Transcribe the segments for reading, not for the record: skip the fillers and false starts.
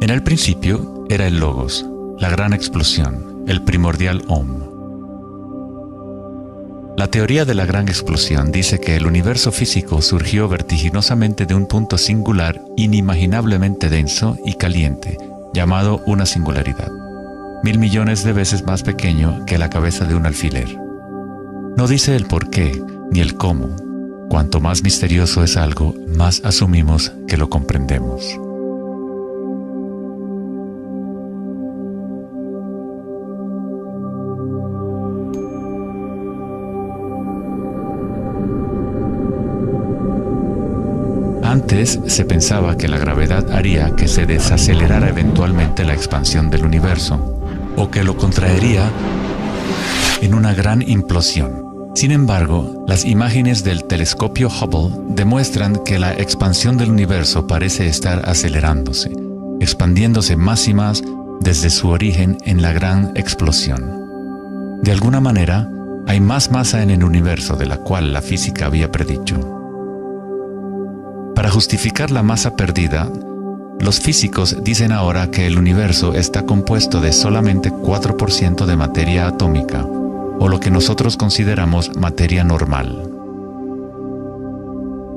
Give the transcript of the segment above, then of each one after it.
En el principio era el Logos, la gran explosión, el primordial Om. La teoría de la gran explosión dice que el universo físico surgió vertiginosamente de un punto singular inimaginablemente denso y caliente, llamado una singularidad, 1000 millones de veces más pequeño que la cabeza de un alfiler. No dice el por qué ni el cómo. Cuanto más misterioso es algo, más asumimos que lo comprendemos. Antes se pensaba que la gravedad haría que se desacelerara eventualmente la expansión del universo, o que lo contraería en una gran implosión. Sin embargo, las imágenes del telescopio Hubble demuestran que la expansión del universo parece estar acelerándose, expandiéndose más y más desde su origen en la gran explosión. De alguna manera, hay más masa en el universo de la cual la física había predicho. Para justificar la masa perdida, los físicos dicen ahora que el universo está compuesto de solamente 4% de materia atómica, o lo que nosotros consideramos materia normal.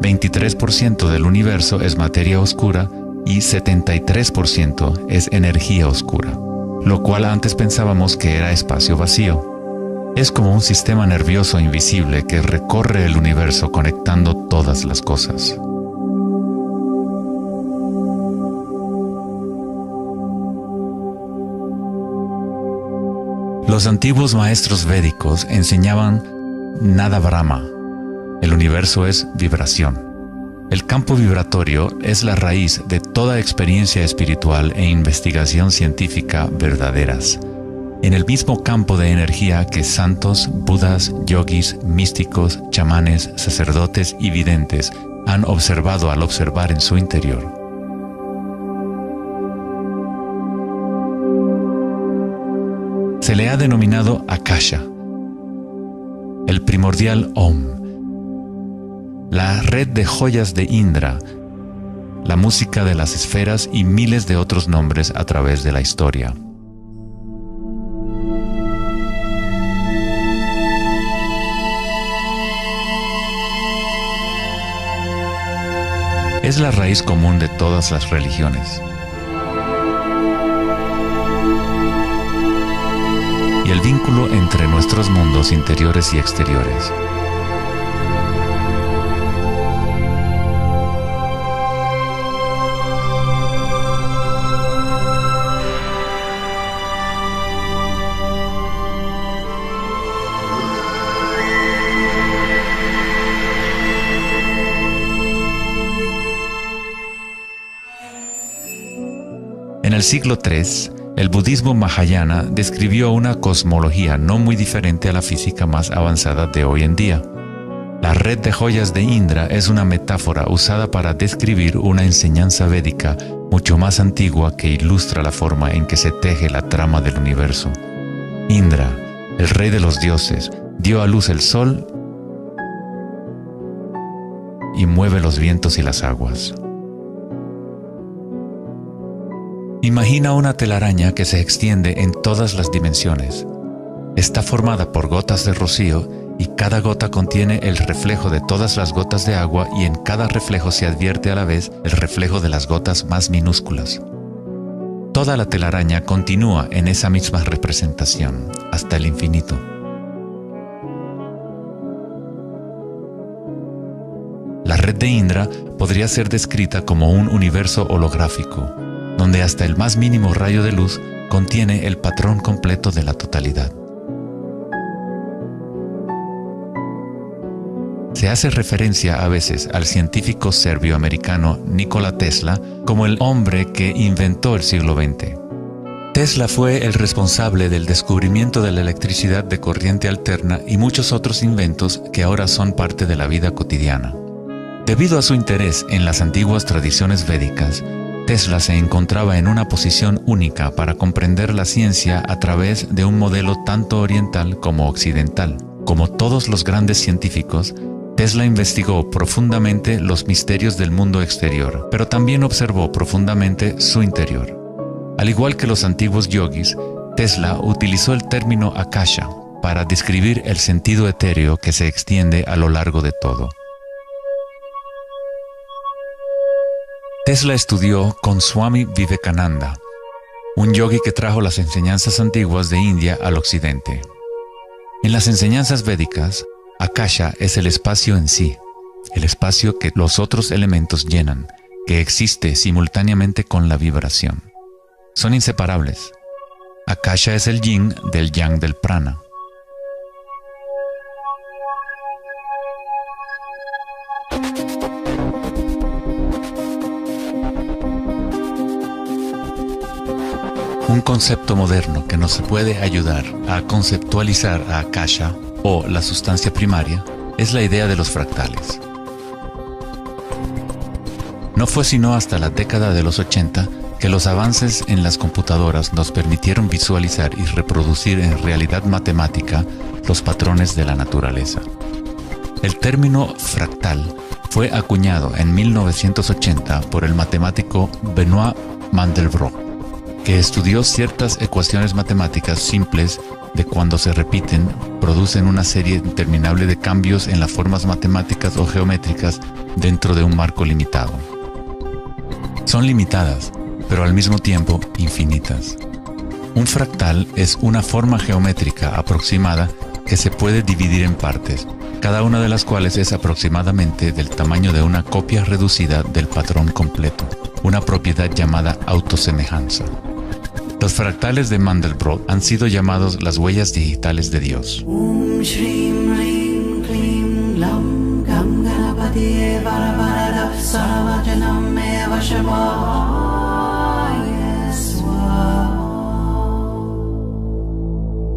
23% del universo es materia oscura y 73% es energía oscura, lo cual antes pensábamos que era espacio vacío. Es como un sistema nervioso invisible que recorre el universo conectando todas las cosas. Los antiguos maestros védicos enseñaban Nada Brahma. El universo es vibración. El campo vibratorio es la raíz de toda experiencia espiritual e investigación científica verdaderas. En el mismo campo de energía que santos, budas, yogis, místicos, chamanes, sacerdotes y videntes han observado al observar en su interior. Se le ha denominado Akasha, el primordial Om, la red de joyas de Indra, la música de las esferas y miles de otros nombres a través de la historia. Es la raíz común de todas las religiones. Y el vínculo entre nuestros mundos interiores y exteriores. En el siglo III, el budismo Mahayana describió una cosmología no muy diferente a la física más avanzada de hoy en día. La red de joyas de Indra es una metáfora usada para describir una enseñanza védica mucho más antigua que ilustra la forma en que se teje la trama del universo. Indra, el rey de los dioses, dio a luz el sol y mueve los vientos y las aguas. Imagina una telaraña que se extiende en todas las dimensiones. Está formada por gotas de rocío y cada gota contiene el reflejo de todas las gotas de agua y en cada reflejo se advierte a la vez el reflejo de las gotas más minúsculas. Toda la telaraña continúa en esa misma representación hasta el infinito. La red de Indra podría ser descrita como un universo holográfico, donde hasta el más mínimo rayo de luz contiene el patrón completo de la totalidad. Se hace referencia a veces al científico serbio-americano Nikola Tesla como el hombre que inventó el siglo XX. Tesla fue el responsable del descubrimiento de la electricidad de corriente alterna y muchos otros inventos que ahora son parte de la vida cotidiana. Debido a su interés en las antiguas tradiciones védicas, Tesla se encontraba en una posición única para comprender la ciencia a través de un modelo tanto oriental como occidental. Como todos los grandes científicos, Tesla investigó profundamente los misterios del mundo exterior, pero también observó profundamente su interior. Al igual que los antiguos yogis, Tesla utilizó el término akasha para describir el sentido etéreo que se extiende a lo largo de todo. Tesla estudió con Swami Vivekananda, un yogi que trajo las enseñanzas antiguas de India al occidente. En las enseñanzas védicas, akasha es el espacio en sí, el espacio que los otros elementos llenan, que existe simultáneamente con la vibración. Son inseparables. Akasha es el yin del yang del prana. Un concepto moderno que nos puede ayudar a conceptualizar a Akasha, o la sustancia primaria, es la idea de los fractales. No fue sino hasta la década de los 80 que los avances en las computadoras nos permitieron visualizar y reproducir en realidad matemática los patrones de la naturaleza. El término fractal fue acuñado en 1980 por el matemático Benoit Mandelbrot, que estudió ciertas ecuaciones matemáticas simples de cuando se repiten, producen una serie interminable de cambios en las formas matemáticas o geométricas dentro de un marco limitado. Son limitadas, pero al mismo tiempo infinitas. Un fractal es una forma geométrica aproximada que se puede dividir en partes, cada una de las cuales es aproximadamente del tamaño de una copia reducida del patrón completo, una propiedad llamada autosemejanza. Los fractales de Mandelbrot han sido llamados las huellas digitales de Dios.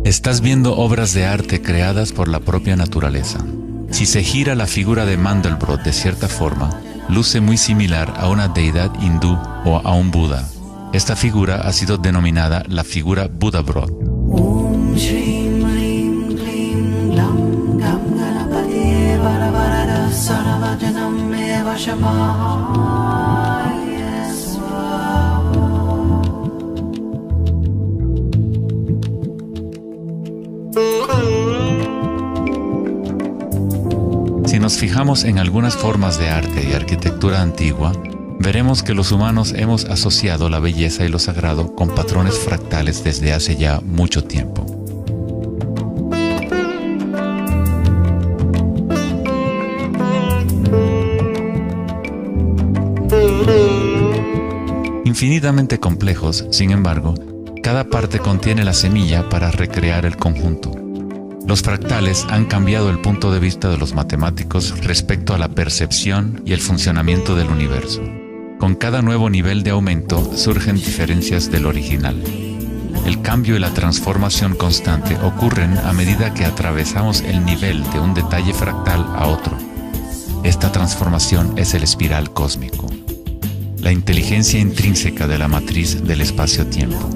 Estás viendo obras de arte creadas por la propia naturaleza. Si se gira la figura de Mandelbrot de cierta forma, luce muy similar a una deidad hindú o a un Buda. Esta figura ha sido denominada la figura Buddhabrot. Si nos fijamos en algunas formas de arte y arquitectura antigua, veremos que los humanos hemos asociado la belleza y lo sagrado con patrones fractales desde hace ya mucho tiempo. Infinitamente complejos, sin embargo, cada parte contiene la semilla para recrear el conjunto. Los fractales han cambiado el punto de vista de los matemáticos respecto a la percepción y el funcionamiento del universo. Con cada nuevo nivel de aumento surgen diferencias del original. El cambio y la transformación constante ocurren a medida que atravesamos el nivel de un detalle fractal a otro. Esta transformación es el espiral cósmico, la inteligencia intrínseca de la matriz del espacio-tiempo.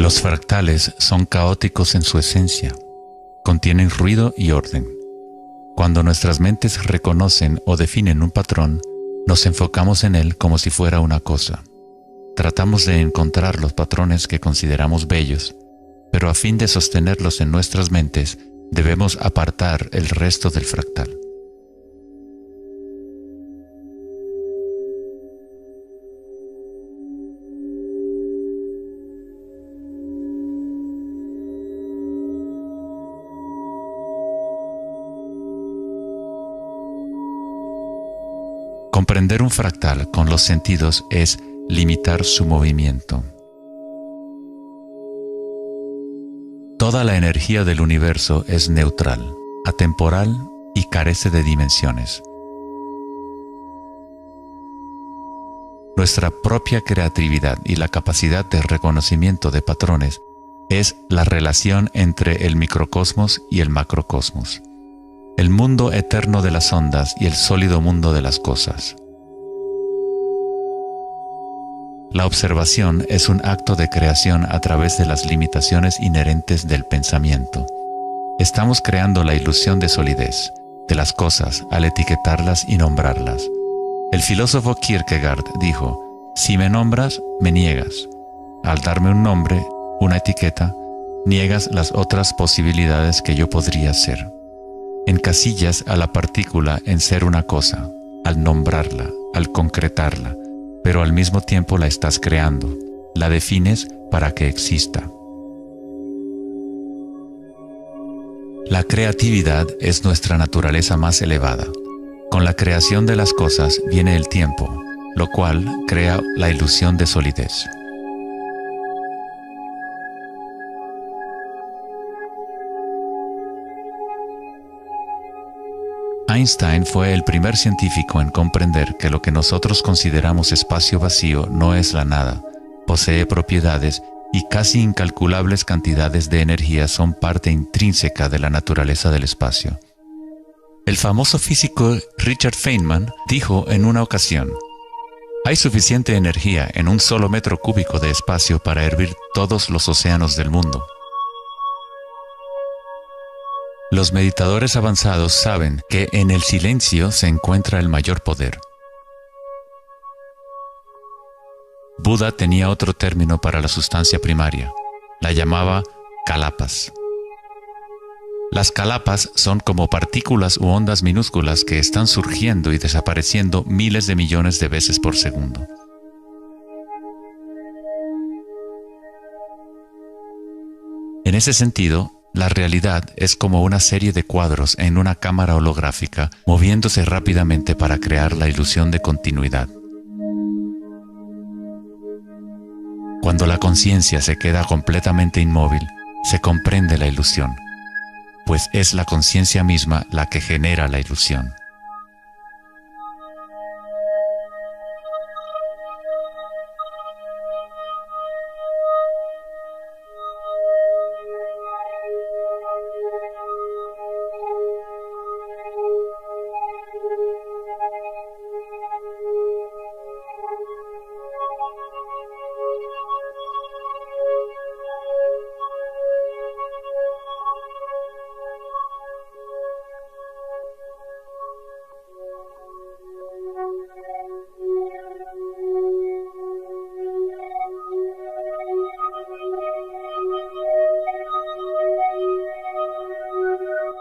Los fractales son caóticos en su esencia, contienen ruido y orden. Cuando nuestras mentes reconocen o definen un patrón, nos enfocamos en él como si fuera una cosa. Tratamos de encontrar los patrones que consideramos bellos, pero a fin de sostenerlos en nuestras mentes, debemos apartar el resto del fractal. Comprender un fractal con los sentidos es limitar su movimiento. Toda la energía del universo es neutral, atemporal y carece de dimensiones. Nuestra propia creatividad y la capacidad de reconocimiento de patrones es la relación entre el microcosmos y el macrocosmos. el mundo eterno de las ondas y el sólido mundo de las cosas. La observación es un acto de creación a través de las limitaciones inherentes del pensamiento. Estamos creando la ilusión de solidez de las cosas al etiquetarlas y nombrarlas. El filósofo Kierkegaard dijo: si me nombras, me niegas. Al darme un nombre, una etiqueta, niegas las otras posibilidades que yo podría ser. Encasillas a la partícula en ser una cosa, al nombrarla, al concretarla, pero al mismo tiempo la estás creando, la defines para que exista. La creatividad es nuestra naturaleza más elevada. Con la creación de las cosas viene el tiempo, lo cual crea la ilusión de solidez. Einstein fue el primer científico en comprender que lo que nosotros consideramos espacio vacío no es la nada, posee propiedades y casi incalculables cantidades de energía son parte intrínseca de la naturaleza del espacio. El famoso físico Richard Feynman dijo en una ocasión: hay suficiente energía en un solo metro cúbico de espacio para hervir todos los océanos del mundo. Los meditadores avanzados saben que en el silencio se encuentra el mayor poder. Buda tenía otro término para la sustancia primaria. La llamaba kalapas. Las kalapas son como partículas u ondas minúsculas que están surgiendo y desapareciendo miles de millones de veces por segundo. En ese sentido, la realidad es como una serie de cuadros en una cámara holográfica moviéndose rápidamente para crear la ilusión de continuidad. Cuando la conciencia se queda completamente inmóvil, se comprende la ilusión, pues es la conciencia misma la que genera la ilusión.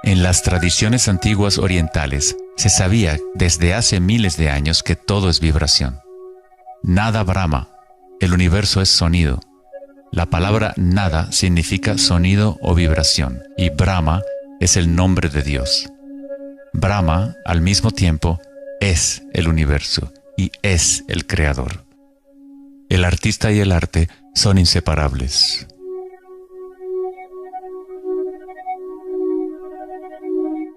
En las tradiciones antiguas orientales se sabía desde hace miles de años que todo es vibración. Nada brama, el universo es sonido. La palabra nada significa sonido o vibración y Brahma es el nombre de Dios. Brahma, al mismo tiempo, es el universo y es el creador. El artista y el arte son inseparables.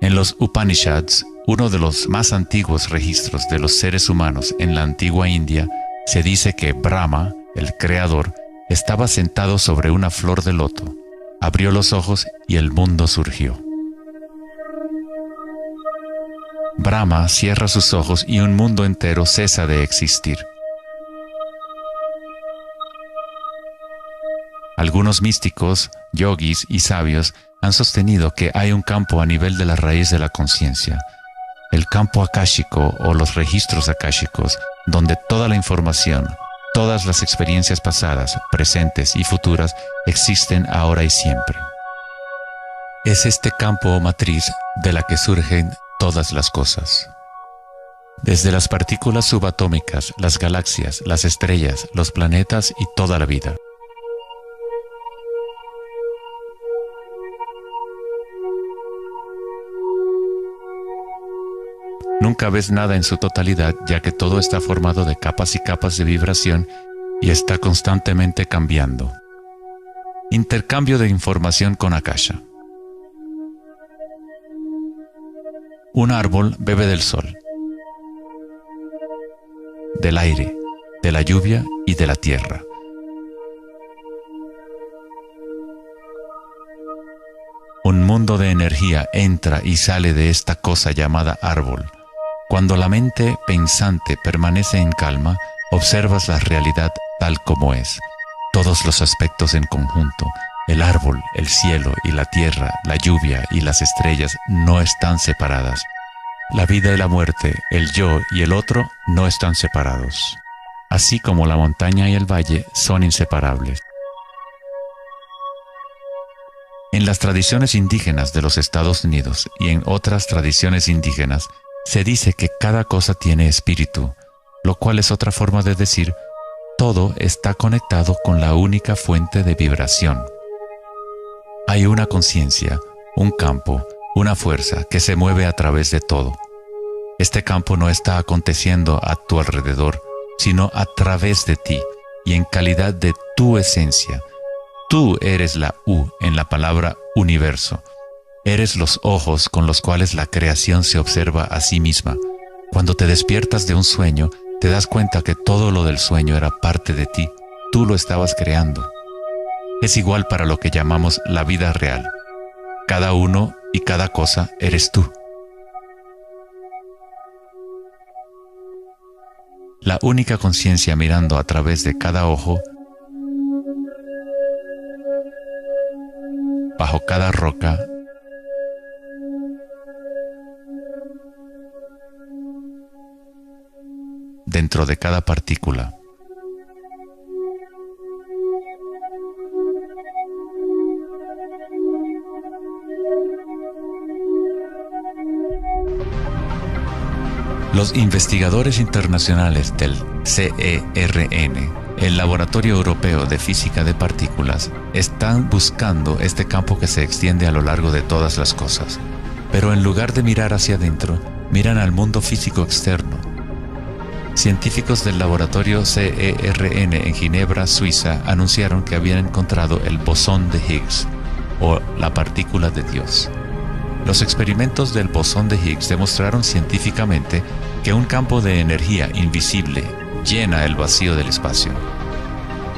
En los Upanishads, uno de los más antiguos registros de los seres humanos en la antigua India, se dice que Brahma, el creador, estaba sentado sobre una flor de loto, abrió los ojos y el mundo surgió. Brahma cierra sus ojos y un mundo entero cesa de existir. Algunos místicos, yogis y sabios han sostenido que hay un campo a nivel de la raíz de la conciencia, el campo akáshico o los registros akáshicos, donde toda la información, todas las experiencias pasadas, presentes y futuras existen ahora y siempre. Es este campo o matriz de la que surgen todas las cosas. Desde las partículas subatómicas, las galaxias, las estrellas, los planetas y toda la vida. Nunca ves nada en su totalidad, ya que todo está formado de capas y capas de vibración y está constantemente cambiando. Intercambio de información con Akasha. Un árbol bebe del sol, del aire, de la lluvia y de la tierra. Un mundo de energía entra y sale de esta cosa llamada árbol. Cuando la mente pensante permanece en calma, observas la realidad tal como es. Todos los aspectos en conjunto, el árbol, el cielo y la tierra, la lluvia y las estrellas no están separadas. La vida y la muerte, el yo y el otro no están separados. Así como la montaña y el valle son inseparables. En las tradiciones indígenas de los Estados Unidos y en otras tradiciones indígenas, se dice que cada cosa tiene espíritu, lo cual es otra forma de decir, todo está conectado con la única fuente de vibración. Hay una conciencia, un campo, una fuerza que se mueve a través de todo. Este campo no está aconteciendo a tu alrededor, sino a través de ti y en calidad de tu esencia. Tú eres la U en la palabra universo. Eres los ojos con los cuales la creación se observa a sí misma. Cuando te despiertas de un sueño, te das cuenta que todo lo del sueño era parte de ti. Tú lo estabas creando. Es igual para lo que llamamos la vida real. Cada uno y cada cosa eres tú. La única conciencia mirando a través de cada ojo, bajo cada roca, dentro de cada partícula. Los investigadores internacionales del CERN, el Laboratorio Europeo de Física de Partículas, están buscando este campo que se extiende a lo largo de todas las cosas. Pero en lugar de mirar hacia adentro, miran al mundo físico externo. Científicos del laboratorio CERN en Ginebra, Suiza, anunciaron que habían encontrado el bosón de Higgs, o la partícula de Dios. Los experimentos del bosón de Higgs demostraron científicamente que un campo de energía invisible llena el vacío del espacio.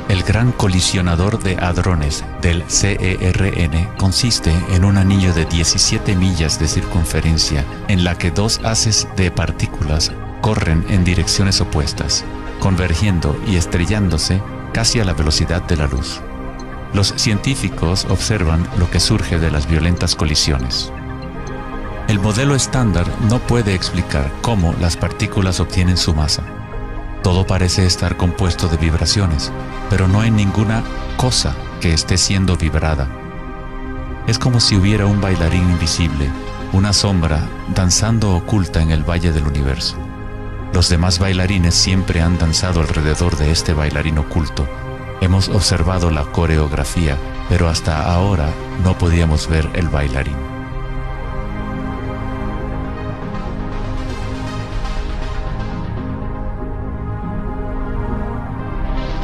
El gran colisionador de hadrones del CERN consiste en un anillo de 17 millas de circunferencia en la que dos haces de partículas corren en direcciones opuestas, convergiendo y estrellándose casi a la velocidad de la luz. Los científicos observan lo que surge de las violentas colisiones. El modelo estándar no puede explicar cómo las partículas obtienen su masa. Todo parece estar compuesto de vibraciones, pero no hay ninguna cosa que esté siendo vibrada. Es como si hubiera un bailarín invisible, una sombra, danzando oculta en el valle del universo. Los demás bailarines siempre han danzado alrededor de este bailarín oculto. Hemos observado la coreografía, pero hasta ahora no podíamos ver el bailarín.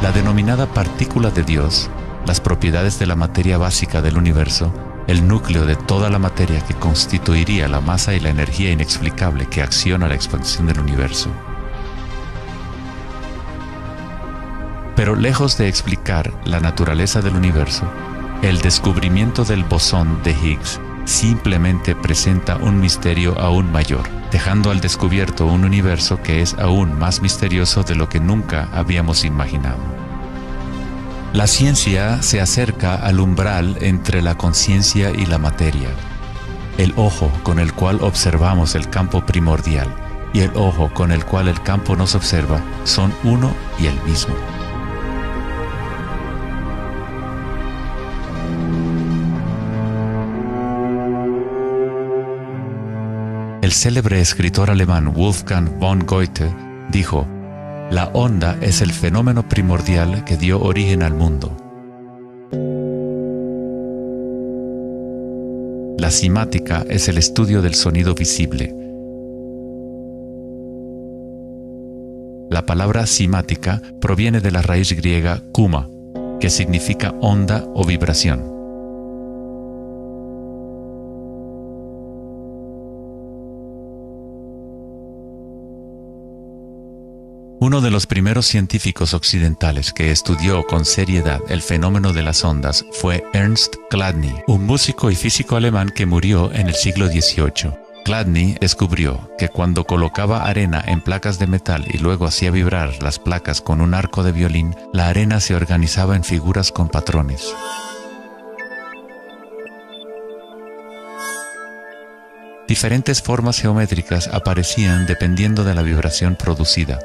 La denominada partícula de Dios, las propiedades de la materia básica del universo, el núcleo de toda la materia que constituiría la masa y la energía inexplicable que acciona la expansión del universo. Pero lejos de explicar la naturaleza del universo, el descubrimiento del bosón de Higgs simplemente presenta un misterio aún mayor, dejando al descubierto un universo que es aún más misterioso de lo que nunca habíamos imaginado. La ciencia se acerca al umbral entre la conciencia y la materia. El ojo con el cual observamos el campo primordial y el ojo con el cual el campo nos observa son uno y el mismo. El célebre escritor alemán Wolfgang von Goethe dijo: "La onda es el fenómeno primordial que dio origen al mundo". La cimática es el estudio del sonido visible. La palabra cimática proviene de la raíz griega kuma, que significa onda o vibración. Uno de los primeros científicos occidentales que estudió con seriedad el fenómeno de las ondas fue Ernst Chladni, un músico y físico alemán que murió en el siglo XVIII. Chladni descubrió que cuando colocaba arena en placas de metal y luego hacía vibrar las placas con un arco de violín, la arena se organizaba en figuras con patrones. Diferentes formas geométricas aparecían dependiendo de la vibración producida.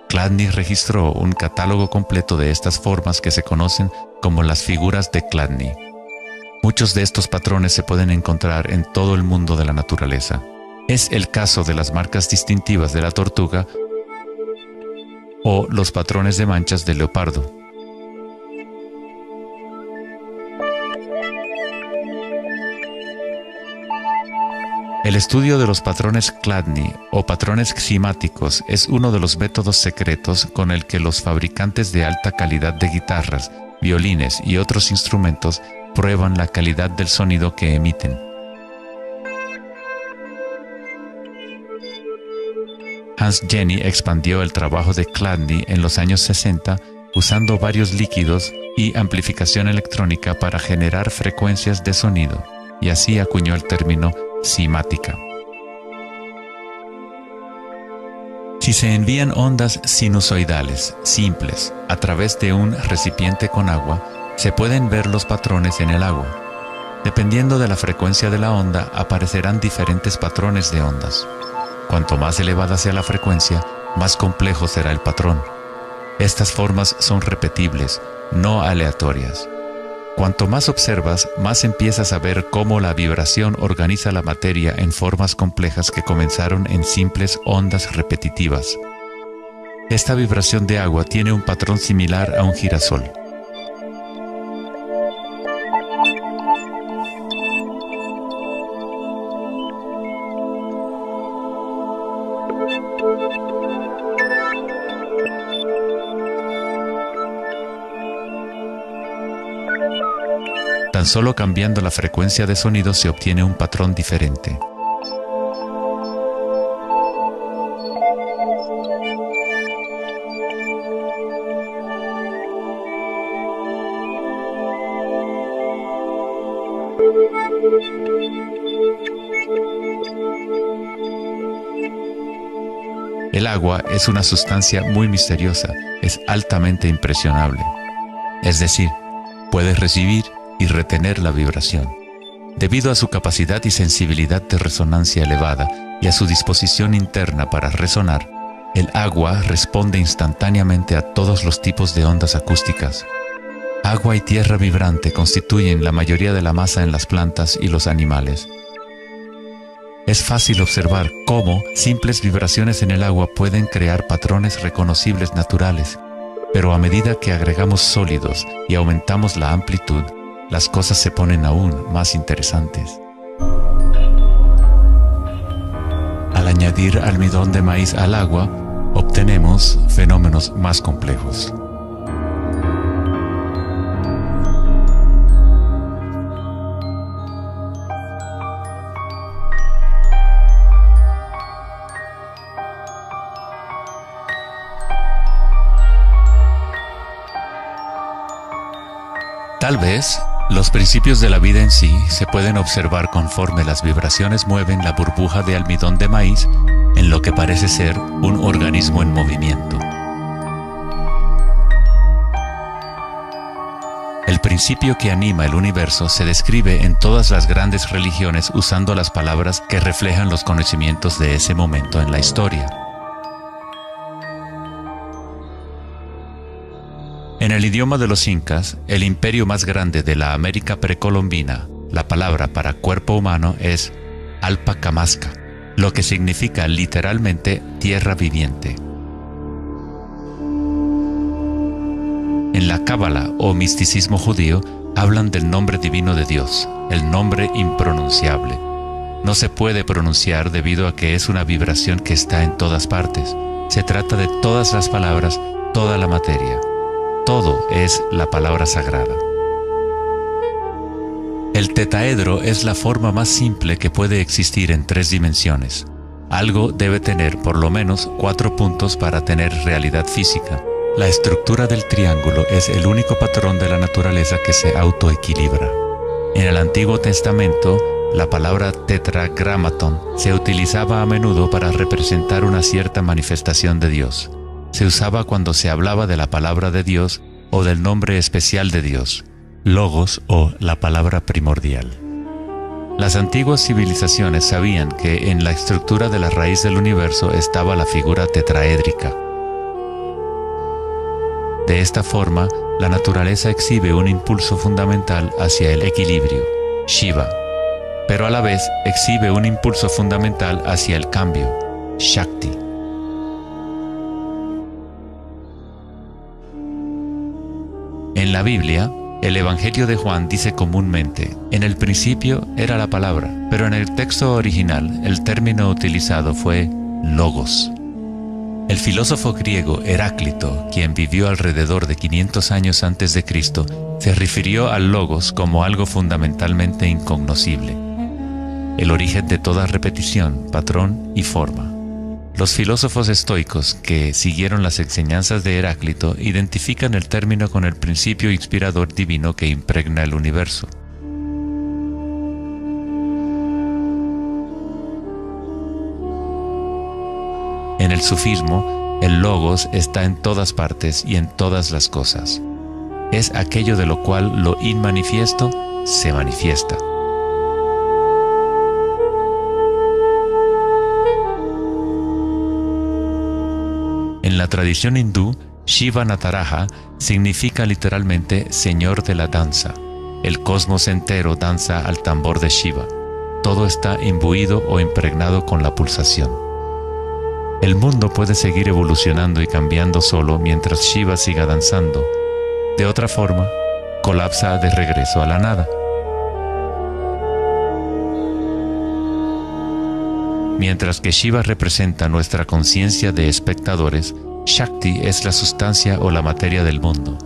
Chladni registró un catálogo completo de estas formas que se conocen como las figuras de Chladni. Muchos de estos patrones se pueden encontrar en todo el mundo de la naturaleza. Es el caso de las marcas distintivas de la tortuga o los patrones de manchas del leopardo. El estudio de los patrones Chladni o patrones ximáticos es uno de los métodos secretos con el que los fabricantes de alta calidad de guitarras, violines y otros instrumentos prueban la calidad del sonido que emiten. Hans Jenny expandió el trabajo de Chladni en los años 60 usando varios líquidos y amplificación electrónica para generar frecuencias de sonido, y así acuñó el término ximática. Si se envían ondas sinusoidales simples a través de un recipiente con agua, se pueden ver los patrones en el agua. Dependiendo de la frecuencia de la onda, aparecerán diferentes patrones de ondas. Cuanto más elevada sea la frecuencia, más complejo será el patrón. Estas formas son repetibles, no aleatorias. Cuanto más observas, más empiezas a ver cómo la vibración organiza la materia en formas complejas que comenzaron en simples ondas repetitivas. Esta vibración de agua tiene un patrón similar a un girasol. Tan solo cambiando la frecuencia de sonido se obtiene un patrón diferente. El agua es una sustancia muy misteriosa, es altamente impresionable. Es decir, puede recibir y retener la vibración. Debido a su capacidad y sensibilidad de resonancia elevada y a su disposición interna para resonar, el agua responde instantáneamente a todos los tipos de ondas acústicas. Agua y tierra vibrante constituyen la mayoría de la masa en las plantas y los animales. Es fácil observar cómo simples vibraciones en el agua pueden crear patrones reconocibles naturales, pero a medida que agregamos sólidos y aumentamos la amplitud, las cosas se ponen aún más interesantes. Al añadir almidón de maíz al agua, obtenemos fenómenos más complejos. Tal vez, los principios de la vida en sí se pueden observar conforme las vibraciones mueven la burbuja de almidón de maíz en lo que parece ser un organismo en movimiento. El principio que anima el universo se describe en todas las grandes religiones usando las palabras que reflejan los conocimientos de ese momento en la historia. En el idioma de los incas, el imperio más grande de la América precolombina, la palabra para cuerpo humano es Alpacamasca, lo que significa literalmente tierra viviente. En la Cábala o misticismo judío, hablan del nombre divino de Dios, el nombre impronunciable. No se puede pronunciar debido a que es una vibración que está en todas partes. Se trata de todas las palabras, toda la materia. Todo es la palabra sagrada. El tetaedro es la forma más simple que puede existir en 3 dimensiones. Algo debe tener por lo menos 4 puntos para tener realidad física. La estructura del triángulo es el único patrón de la naturaleza que se autoequilibra. En el Antiguo Testamento, la palabra tetragrámaton se utilizaba a menudo para representar una cierta manifestación de Dios. Se usaba cuando se hablaba de la palabra de Dios o del nombre especial de Dios, logos o la palabra primordial. Las antiguas civilizaciones sabían que en la estructura de la raíz del universo estaba la figura tetraédrica. De esta forma, la naturaleza exhibe un impulso fundamental hacia el equilibrio, Shiva, pero a la vez exhibe un impulso fundamental hacia el cambio, Shakti. En la Biblia, el Evangelio de Juan dice comúnmente, en el principio era la palabra, pero en el texto original el término utilizado fue logos. El filósofo griego Heráclito, quien vivió alrededor de 500 años antes de Cristo, se refirió al logos como algo fundamentalmente incognoscible, el origen de toda repetición, patrón y forma. Los filósofos estoicos que siguieron las enseñanzas de Heráclito identifican el término con el principio inspirador divino que impregna el universo. En el sufismo, el logos está en todas partes y en todas las cosas. Es aquello de lo cual lo inmanifiesto se manifiesta. En la tradición hindú, Shiva Nataraja significa literalmente Señor de la danza. El cosmos entero danza al tambor de Shiva. Todo está imbuido o impregnado con la pulsación. El mundo puede seguir evolucionando y cambiando solo mientras Shiva siga danzando. De otra forma, colapsa de regreso a la nada. Mientras que Shiva representa nuestra conciencia de espectadores, Shakti es la sustancia o la materia del mundo.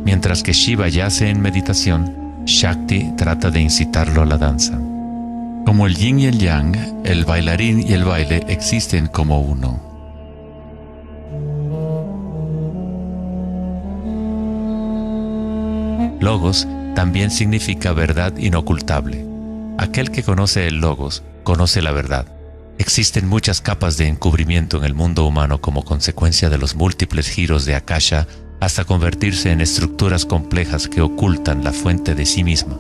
Mientras que Shiva yace en meditación, Shakti trata de incitarlo a la danza. Como el yin y el yang, el bailarín y el baile existen como uno. Logos también significa verdad inocultable. Aquel que conoce el logos, conoce la verdad. Existen muchas capas de encubrimiento en el mundo humano como consecuencia de los múltiples giros de Akasha hasta convertirse en estructuras complejas que ocultan la fuente de sí misma.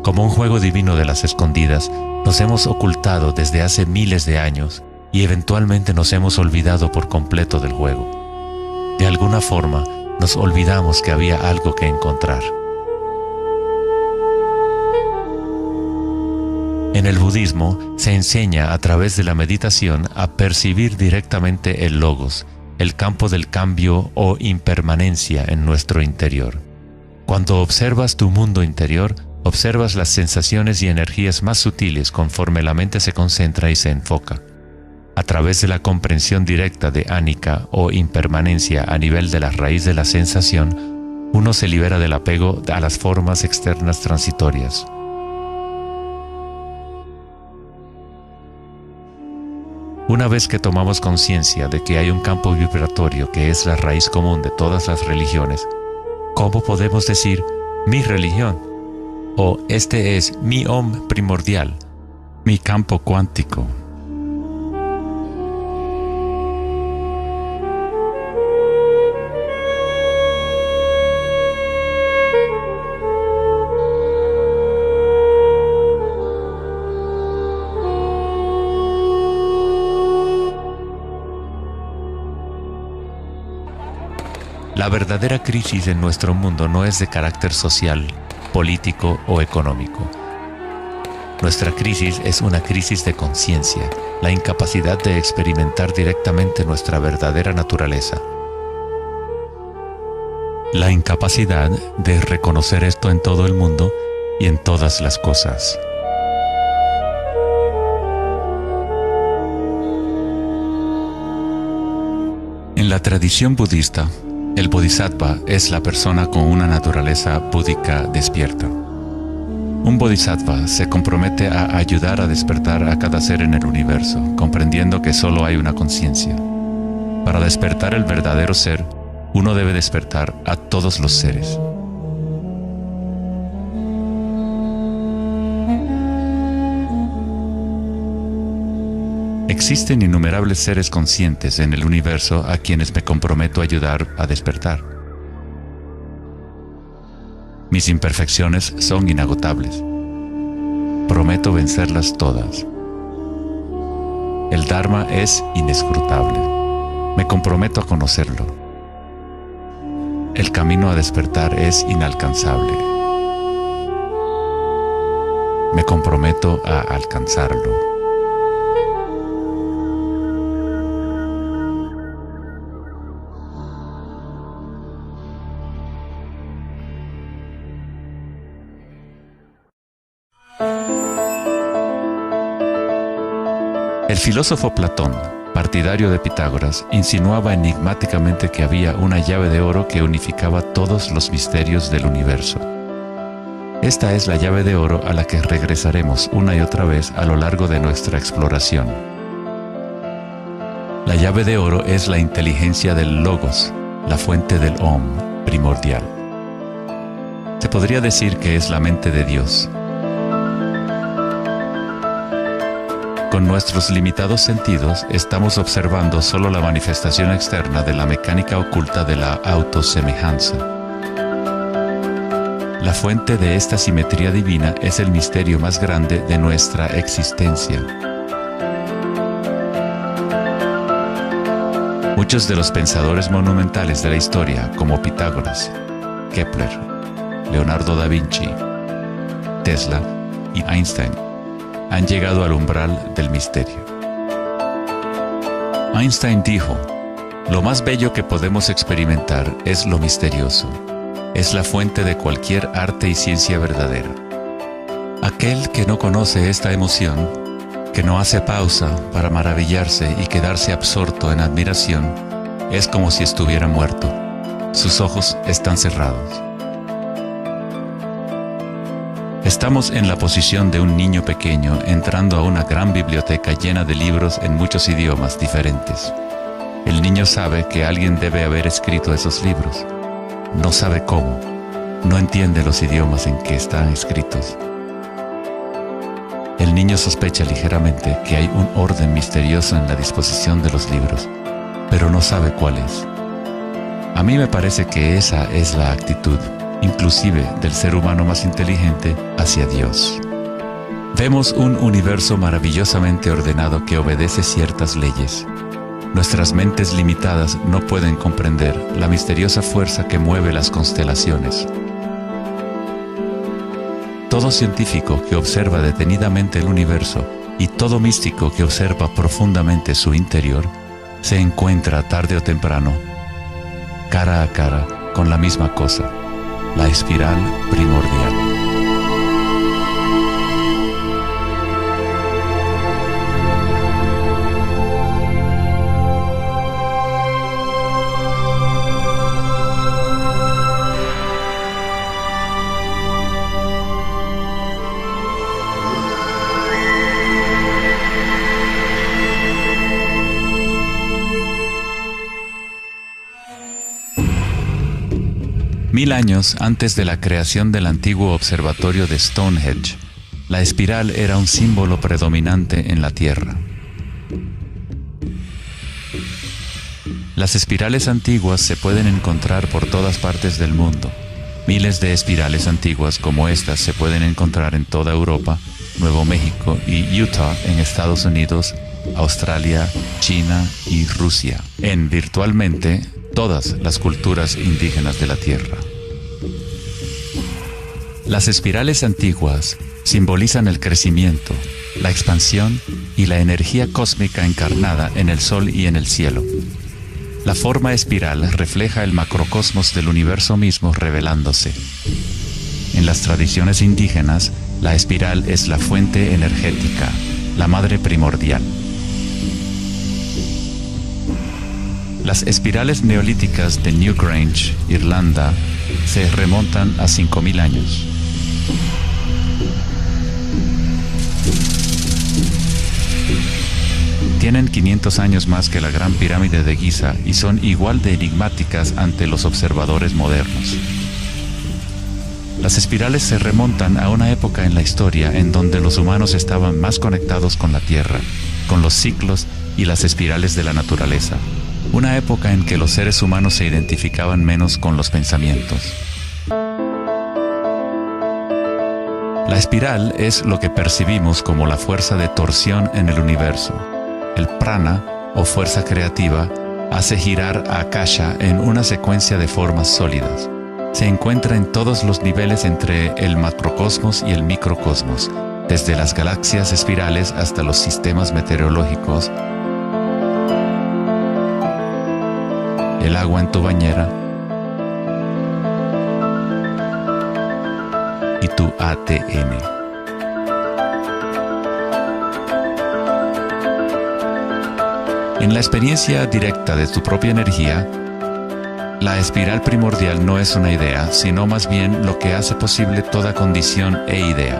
Como un juego divino de las escondidas, nos hemos ocultado desde hace miles de años y eventualmente nos hemos olvidado por completo del juego. De alguna forma, nos olvidamos que había algo que encontrar. En el budismo se enseña a través de la meditación a percibir directamente el logos, el campo del cambio o impermanencia en nuestro interior. Cuando observas tu mundo interior, observas las sensaciones y energías más sutiles conforme la mente se concentra y se enfoca. A través de la comprensión directa de anicca o impermanencia a nivel de la raíz de la sensación, uno se libera del apego a las formas externas transitorias. Una vez que tomamos conciencia de que hay un campo vibratorio que es la raíz común de todas las religiones, ¿cómo podemos decir mi religión? O este es mi Om primordial, mi campo cuántico. La verdadera crisis en nuestro mundo no es de carácter social, político o económico. Nuestra crisis es una crisis de conciencia, la incapacidad de experimentar directamente nuestra verdadera naturaleza. La incapacidad de reconocer esto en todo el mundo y en todas las cosas. En la tradición budista, el bodhisattva es la persona con una naturaleza búdica despierta. Un Un bodhisattva se compromete a ayudar a despertar a cada ser en el universo, comprendiendo que solo hay una conciencia. Para despertar el verdadero ser, uno debe despertar a todos los seres. Existen innumerables seres conscientes en el universo a quienes me comprometo a ayudar a despertar. Mis imperfecciones son inagotables. Prometo vencerlas todas. El Dharma es inescrutable. Me comprometo a conocerlo. El camino a despertar es inalcanzable. Me comprometo a alcanzarlo. El filósofo Platón, partidario de Pitágoras, insinuaba enigmáticamente que había una llave de oro que unificaba todos los misterios del universo. Esta es la llave de oro a la que regresaremos una y otra vez a lo largo de nuestra exploración. La llave de oro es la inteligencia del Logos, la fuente del Om primordial. Se podría decir que es la mente de Dios. Con nuestros limitados sentidos, estamos observando solo la manifestación externa de la mecánica oculta de la autosemejanza. La fuente de esta simetría divina es el misterio más grande de nuestra existencia. Muchos de los pensadores monumentales de la historia, como Pitágoras, Kepler, Leonardo da Vinci, Tesla y Einstein, han llegado al umbral del misterio. Einstein dijo: "Lo más bello que podemos experimentar es lo misterioso. Es la fuente de cualquier arte y ciencia verdadera". Aquel que no conoce esta emoción, que no hace pausa para maravillarse y quedarse absorto en admiración, es como si estuviera muerto. Sus ojos están cerrados. Estamos en la posición de un niño pequeño entrando a una gran biblioteca llena de libros en muchos idiomas diferentes. El niño sabe que alguien debe haber escrito esos libros. No sabe cómo. No entiende los idiomas en que están escritos. El niño sospecha ligeramente que hay un orden misterioso en la disposición de los libros, pero no sabe cuál es. A mí me parece que esa es la actitud, inclusive del ser humano más inteligente, hacia Dios. Vemos un universo maravillosamente ordenado que obedece ciertas leyes. Nuestras mentes limitadas no pueden comprender la misteriosa fuerza que mueve las constelaciones. Todo científico que observa detenidamente el universo y todo místico que observa profundamente su interior se encuentra tarde o temprano, cara a cara, con la misma cosa: la espiral primordial. Mil años antes de la creación del antiguo observatorio de Stonehenge, la espiral era un símbolo predominante en la Tierra. Las espirales antiguas se pueden encontrar por todas partes del mundo. Miles de espirales antiguas como estas se pueden encontrar en toda Europa, Nuevo México y Utah en Estados Unidos, Australia, China y Rusia, en virtualmente todas las culturas indígenas de la Tierra. Las espirales antiguas simbolizan el crecimiento, la expansión y la energía cósmica encarnada en el Sol y en el cielo. La forma espiral refleja el macrocosmos del universo mismo revelándose. En las tradiciones indígenas, la espiral es la fuente energética, la madre primordial. Las espirales neolíticas de Newgrange, Irlanda, se remontan a 5000 años. Tienen 500 años más que la Gran Pirámide de Giza y son igual de enigmáticas ante los observadores modernos. Las espirales se remontan a una época en la historia en donde los humanos estaban más conectados con la Tierra, con los ciclos y las espirales de la naturaleza. Una época en que los seres humanos se identificaban menos con los pensamientos. La espiral es lo que percibimos como la fuerza de torsión en el universo. El prana, o fuerza creativa, hace girar a Akasha en una secuencia de formas sólidas. Se encuentra en todos los niveles entre el macrocosmos y el microcosmos, desde las galaxias espirales hasta los sistemas meteorológicos, el agua en tu bañera y tu ATM. En la experiencia directa de tu propia energía, la espiral primordial no es una idea, sino más bien lo que hace posible toda condición e idea.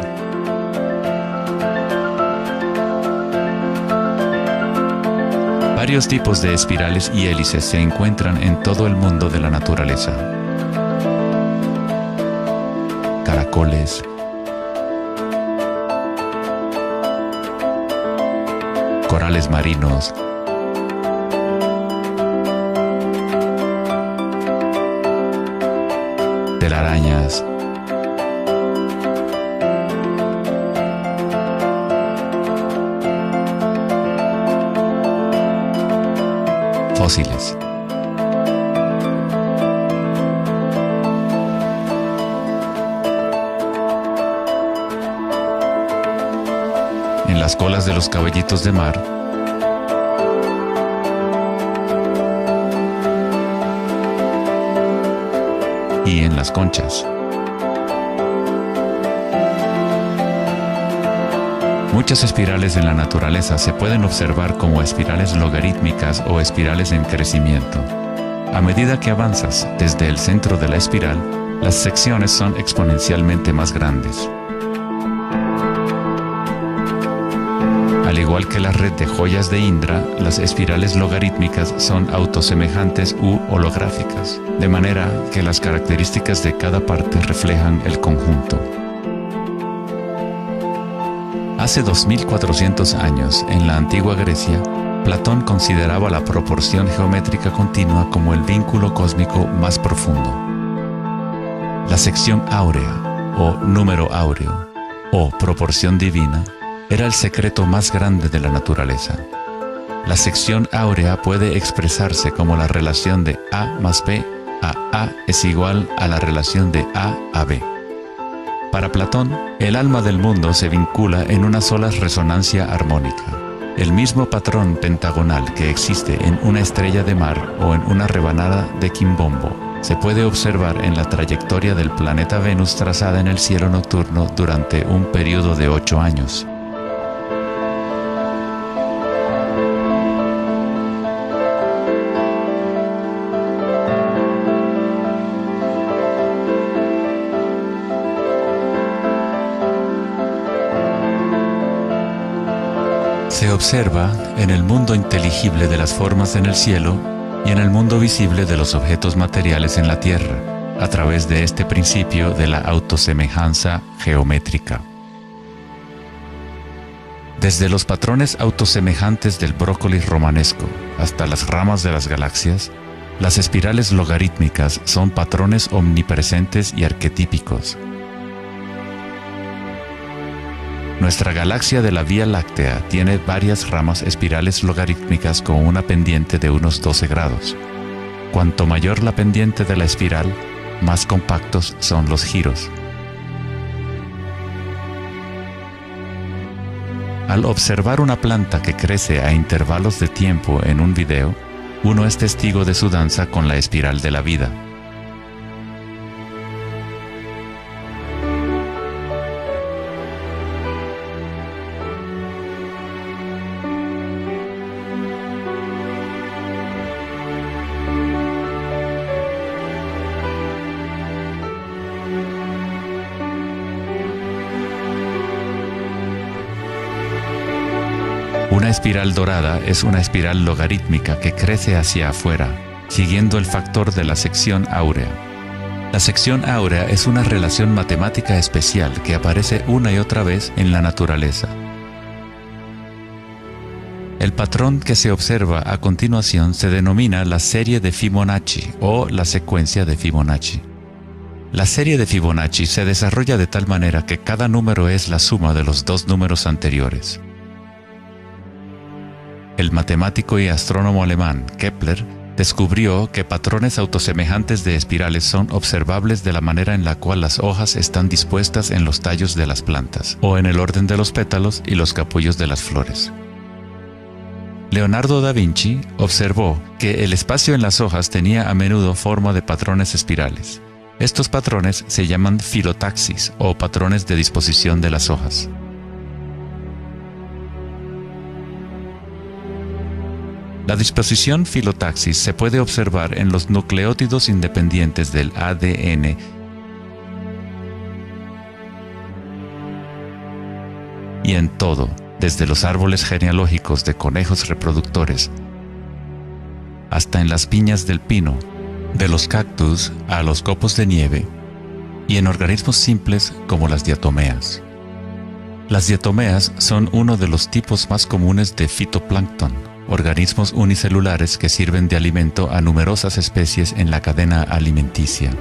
Varios tipos de espirales y hélices se encuentran en todo el mundo de la naturaleza. Caracoles, corales marinos, telarañas, fósiles. En las colas de los caballitos de mar, y en las conchas. Muchas espirales en la naturaleza se pueden observar como espirales logarítmicas o espirales en crecimiento. A medida que avanzas desde el centro de la espiral, las secciones son exponencialmente más grandes. Al igual que la red de joyas de Indra, las espirales logarítmicas son autosemejantes u holográficas, de manera que las características de cada parte reflejan el conjunto. Hace 2400 años, en la antigua Grecia, Platón consideraba la proporción geométrica continua como el vínculo cósmico más profundo. La sección áurea, o número áureo, o proporción divina, era el secreto más grande de la naturaleza. La sección áurea puede expresarse como la relación de A más B a es igual a la relación de A B. Para Platón, el alma del mundo se vincula en una sola resonancia armónica. El mismo patrón pentagonal que existe en una estrella de mar o en una rebanada de quimbombo se puede observar en la trayectoria del planeta Venus trazada en el cielo nocturno durante un periodo de 8 años. Se observa en el mundo inteligible de las formas en el cielo y en el mundo visible de los objetos materiales en la Tierra, a través de este principio de la autosemejanza geométrica. Desde los patrones autosemejantes del brócoli romanesco hasta las ramas de las galaxias, las espirales logarítmicas son patrones omnipresentes y arquetípicos. Nuestra galaxia de la Vía Láctea tiene varias ramas espirales logarítmicas con una pendiente de unos 12 grados. Cuanto mayor la pendiente de la espiral, más compactos son los giros. Al observar una planta que crece a intervalos de tiempo en un video, uno es testigo de su danza con la espiral de la vida. Una espiral dorada es una espiral logarítmica que crece hacia afuera, siguiendo el factor de la sección áurea. La sección áurea es una relación matemática especial que aparece una y otra vez en la naturaleza. El patrón que se observa a continuación se denomina la serie de Fibonacci o la secuencia de Fibonacci. La serie de Fibonacci se desarrolla de tal manera que cada número es la suma de los dos números anteriores. El matemático y astrónomo alemán Kepler descubrió que patrones autosemejantes de espirales son observables de la manera en la cual las hojas están dispuestas en los tallos de las plantas, o en el orden de los pétalos y los capullos de las flores. Leonardo da Vinci observó que el espacio en las hojas tenía a menudo forma de patrones espirales. Estos patrones se llaman filotaxis o patrones de disposición de las hojas. La disposición filotaxis se puede observar en los nucleótidos independientes del ADN y en todo, desde los árboles genealógicos de conejos reproductores hasta en las piñas del pino, de los cactus a los copos de nieve, y en organismos simples como las diatomeas. Las diatomeas son uno de los tipos más comunes de fitoplancton, organismos unicelulares que sirven de alimento a numerosas especies en la cadena alimenticia.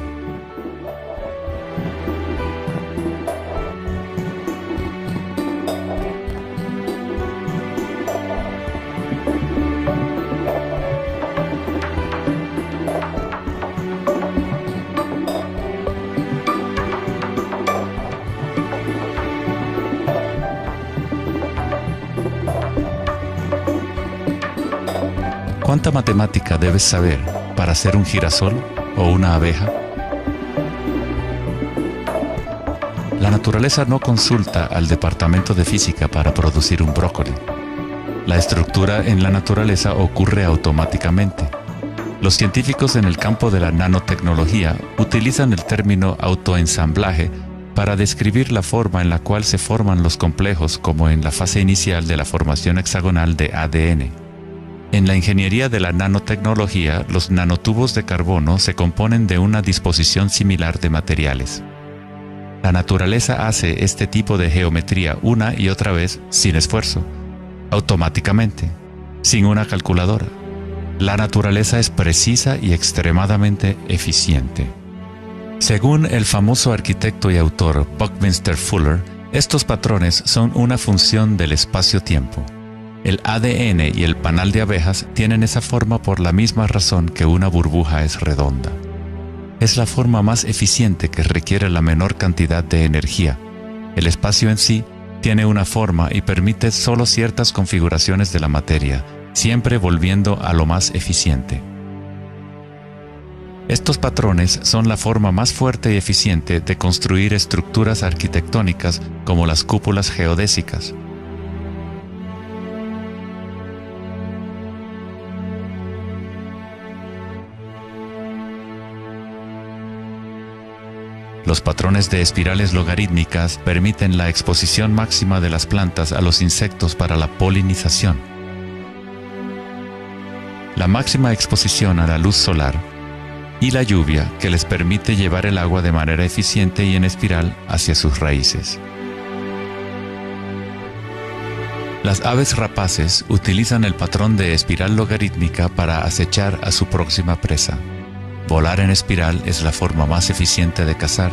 ¿Cuánta matemática debes saber para ser un girasol o una abeja? La naturaleza no consulta al departamento de física para producir un brócoli. La estructura en la naturaleza ocurre automáticamente. Los científicos en el campo de la nanotecnología utilizan el término autoensamblaje para describir la forma en la cual se forman los complejos, como en la fase inicial de la formación hexagonal de ADN. En la ingeniería de la nanotecnología, los nanotubos de carbono se componen de una disposición similar de materiales. La naturaleza hace este tipo de geometría una y otra vez sin esfuerzo, automáticamente, sin una calculadora. La naturaleza es precisa y extremadamente eficiente. Según el famoso arquitecto y autor Buckminster Fuller, estos patrones son una función del espacio-tiempo. El ADN y el panal de abejas tienen esa forma por la misma razón que una burbuja es redonda. Es la forma más eficiente que requiere la menor cantidad de energía. El espacio en sí tiene una forma y permite solo ciertas configuraciones de la materia, siempre volviendo a lo más eficiente. Estos patrones son la forma más fuerte y eficiente de construir estructuras arquitectónicas como las cúpulas geodésicas. Los patrones de espirales logarítmicas permiten la exposición máxima de las plantas a los insectos para la polinización. La máxima exposición a la luz solar y la lluvia que les permite llevar el agua de manera eficiente y en espiral hacia sus raíces. Las aves rapaces utilizan el patrón de espiral logarítmica para acechar a su próxima presa. Volar en espiral es la forma más eficiente de cazar.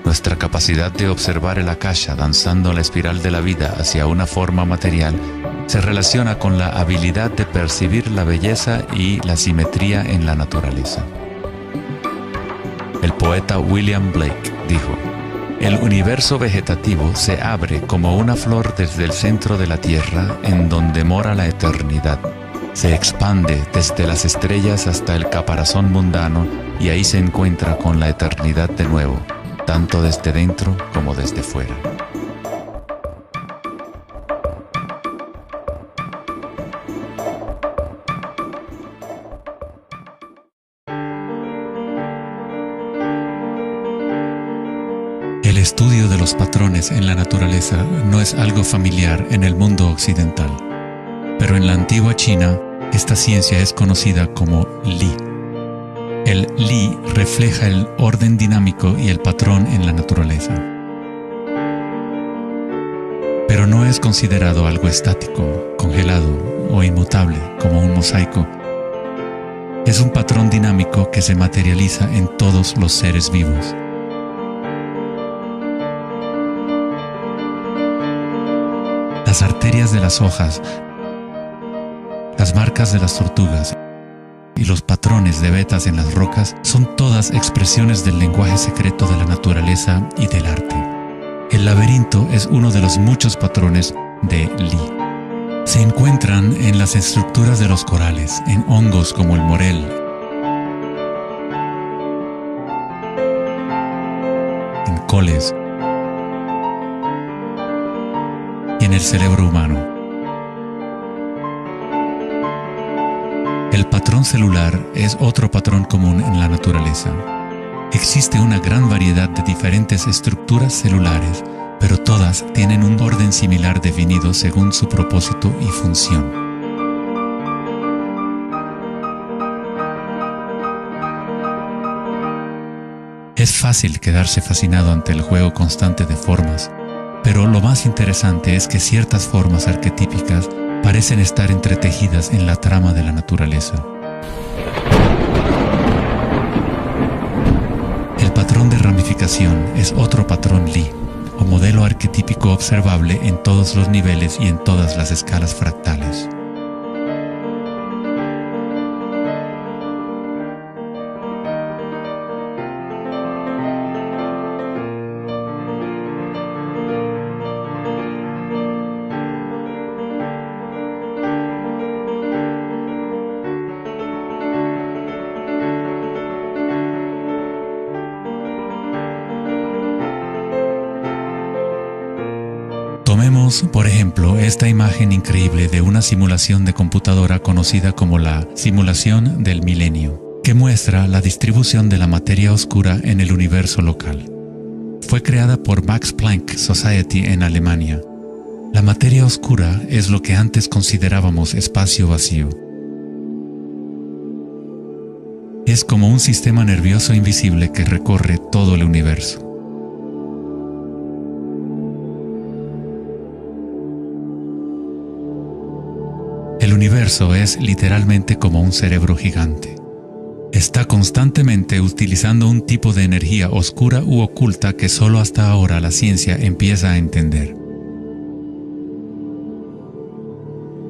Nuestra capacidad de observar el akasha danzando la espiral de la vida hacia una forma material se relaciona con la habilidad de percibir la belleza y la simetría en la naturaleza. El poeta William Blake dijo: "El universo vegetativo se abre como una flor desde el centro de la tierra en donde mora la eternidad. Se expande desde las estrellas hasta el caparazón mundano y ahí se encuentra con la eternidad de nuevo, tanto desde dentro como desde fuera". estudio de los patrones en la naturaleza no es algo familiar en el mundo occidental, pero en la antigua China, esta ciencia es conocida como Li. El Li refleja el orden dinámico y el patrón en la naturaleza. Pero no es considerado algo estático, congelado o inmutable como un mosaico. Es un patrón dinámico que se materializa en todos los seres vivos. Las arterias de las hojas, las marcas de las tortugas y los patrones de vetas en las rocas son todas expresiones del lenguaje secreto de la naturaleza y del arte. El laberinto es uno de los muchos patrones de Li. Se encuentran en las estructuras de los corales, en hongos como el morel, en coles y en el cerebro humano. El patrón celular es otro patrón común en la naturaleza. Existe una gran variedad de diferentes estructuras celulares, pero todas tienen un orden similar definido según su propósito y función. Es fácil quedarse fascinado ante el juego constante de formas, pero lo más interesante es que ciertas formas arquetípicas parecen estar entretejidas en la trama de la naturaleza. El patrón de ramificación es otro patrón Li, o modelo arquetípico observable en todos los niveles y en todas las escalas fractales. Tomemos, por ejemplo, esta imagen increíble de una simulación de computadora conocida como la simulación del milenio, que muestra la distribución de la materia oscura en el universo local. Fue creada por Max Planck Society en Alemania. La materia oscura es lo que antes considerábamos espacio vacío. Es como un sistema nervioso invisible que recorre todo el universo. El universo es literalmente como un cerebro gigante. Está constantemente utilizando un tipo de energía oscura u oculta que solo hasta ahora la ciencia empieza a entender.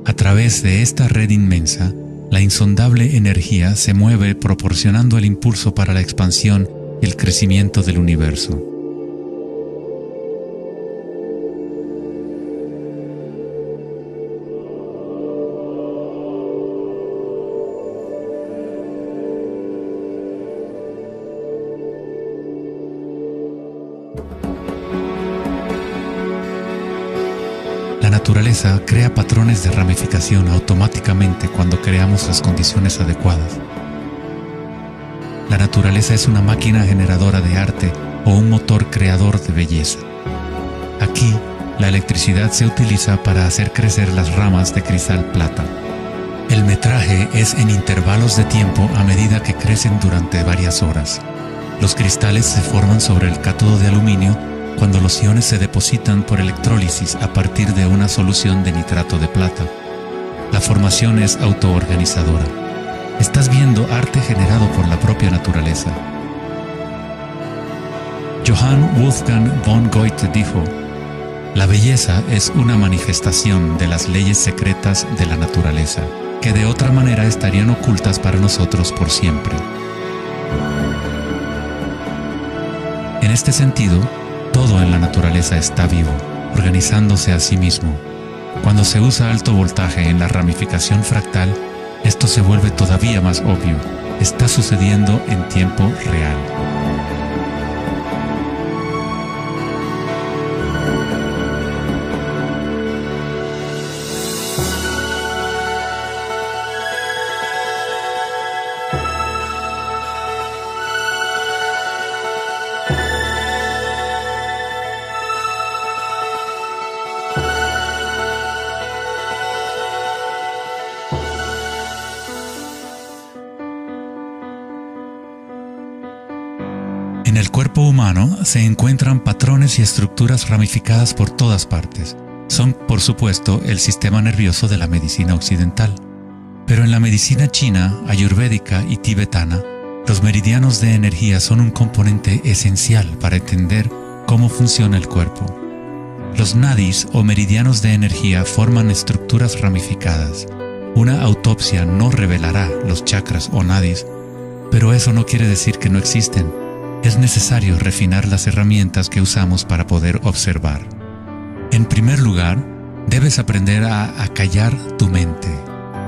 A través de esta red inmensa, la insondable energía se mueve proporcionando el impulso para la expansión y el crecimiento del universo. La naturaleza crea patrones de ramificación automáticamente cuando creamos las condiciones adecuadas. La naturaleza es una máquina generadora de arte o un motor creador de belleza. Aquí, la electricidad se utiliza para hacer crecer las ramas de cristal plata. El metraje es en intervalos de tiempo a medida que crecen durante varias horas. Los cristales se forman sobre el cátodo de aluminio cuando los iones se depositan por electrólisis a partir de una solución de nitrato de plata. La formación es autoorganizadora. Estás viendo arte generado por la propia naturaleza. Johann Wolfgang von Goethe dijo: "La belleza es una manifestación de las leyes secretas de la naturaleza, que de otra manera estarían ocultas para nosotros por siempre". En este sentido, todo en la naturaleza está vivo, organizándose a sí mismo. Cuando se usa alto voltaje en la ramificación fractal, esto se vuelve todavía más obvio. Está sucediendo en tiempo real. En el cuerpo humano se encuentran patrones y estructuras ramificadas por todas partes. Son, por supuesto, el sistema nervioso de la medicina occidental. Pero en la medicina china, ayurvédica y tibetana, los meridianos de energía son un componente esencial para entender cómo funciona el cuerpo. Los nadis o meridianos de energía forman estructuras ramificadas. Una autopsia no revelará los chakras o nadis, pero eso no quiere decir que no existen. Es necesario refinar las herramientas que usamos para poder observar. En primer lugar, debes aprender a acallar tu mente.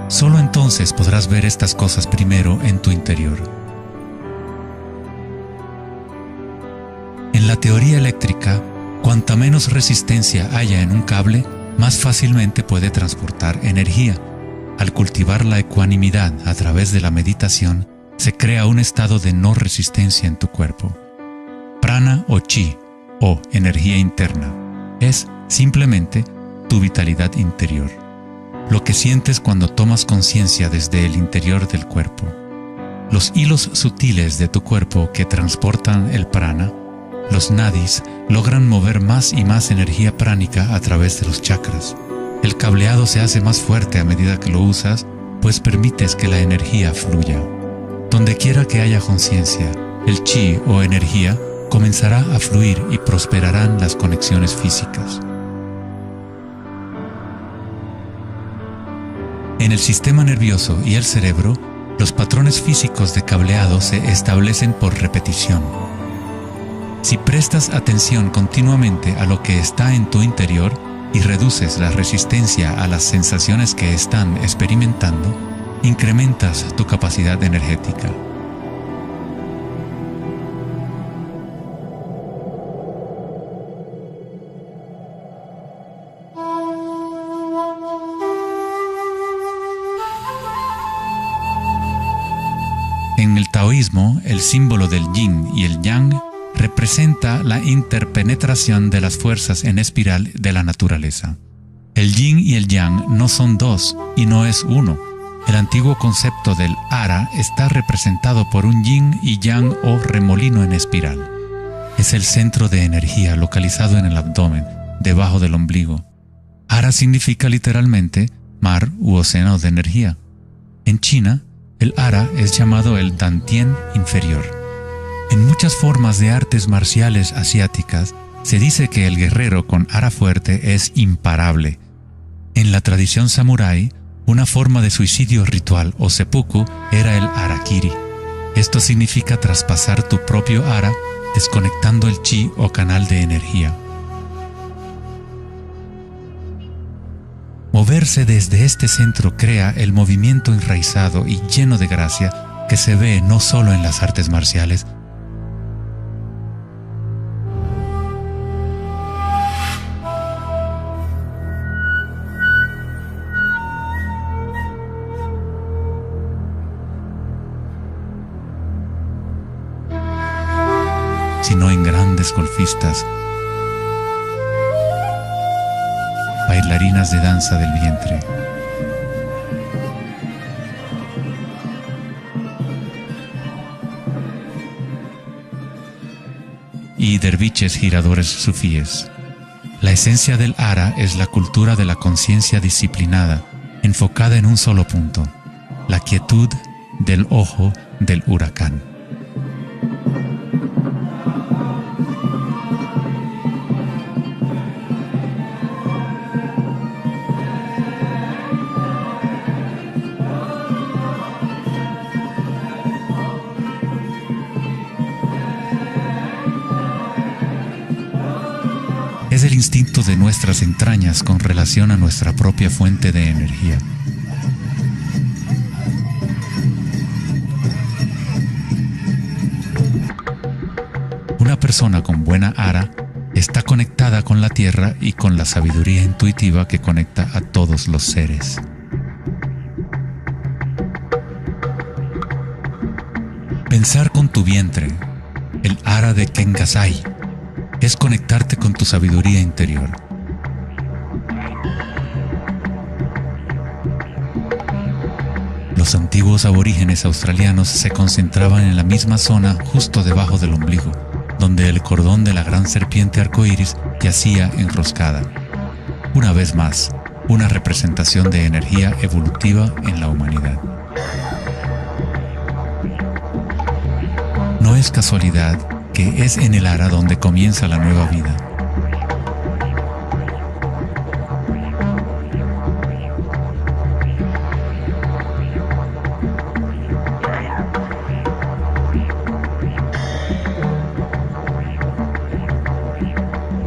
Solo entonces podrás ver estas cosas primero en tu interior. En la teoría eléctrica, cuanta menos resistencia haya en un cable, más fácilmente puede transportar energía. Al cultivar la ecuanimidad a través de la meditación, se crea un estado de no resistencia en tu cuerpo. Prana o chi, o energía interna, es simplemente tu vitalidad interior. Lo que sientes cuando tomas conciencia desde el interior del cuerpo. Los hilos sutiles de tu cuerpo que transportan el prana, los nadis, logran mover más y más energía pránica a través de los chakras. El cableado se hace más fuerte a medida que lo usas, pues permites que la energía fluya. Donde quiera que haya conciencia, el chi o energía comenzará a fluir y prosperarán las conexiones físicas. En el sistema nervioso y el cerebro, los patrones físicos de cableado se establecen por repetición. Si prestas atención continuamente a lo que está en tu interior y reduces la resistencia a las sensaciones que están experimentando, incrementas tu capacidad energética. En el taoísmo, el símbolo del yin y el yang representa la interpenetración de las fuerzas en espiral de la naturaleza. El yin y el yang no son dos y no es uno. El antiguo concepto del ara está representado por un yin y yang o remolino en espiral. Es el centro de energía localizado en el abdomen, debajo del ombligo. Ara significa literalmente mar u océano de energía. En China, el ara es llamado el Dantien inferior. En muchas formas de artes marciales asiáticas, se dice que el guerrero con ara fuerte es imparable. En la tradición samurái, una forma de suicidio ritual o seppuku era el harakiri. Esto significa traspasar tu propio ara, desconectando el chi o canal de energía. Moverse desde este centro crea el movimiento enraizado y lleno de gracia que se ve no solo en las artes marciales, sino en grandes golfistas, bailarinas de danza del vientre. Y derviches giradores sufíes. La esencia del ara es la cultura de la conciencia disciplinada, enfocada en un solo punto, la quietud del ojo del huracán. Es el instinto de nuestras entrañas con relación a nuestra propia fuente de energía. Una persona con buena ara está conectada con la tierra y con la sabiduría intuitiva que conecta a todos los seres. Pensar con tu vientre, el ara de Kengasai, es conectarte con tu sabiduría interior. Los antiguos aborígenes australianos se concentraban en la misma zona justo debajo del ombligo, donde el cordón de la gran serpiente arcoíris yacía enroscada. Una vez más, una representación de energía evolutiva en la humanidad. No es casualidad que es en el ara donde comienza la nueva vida.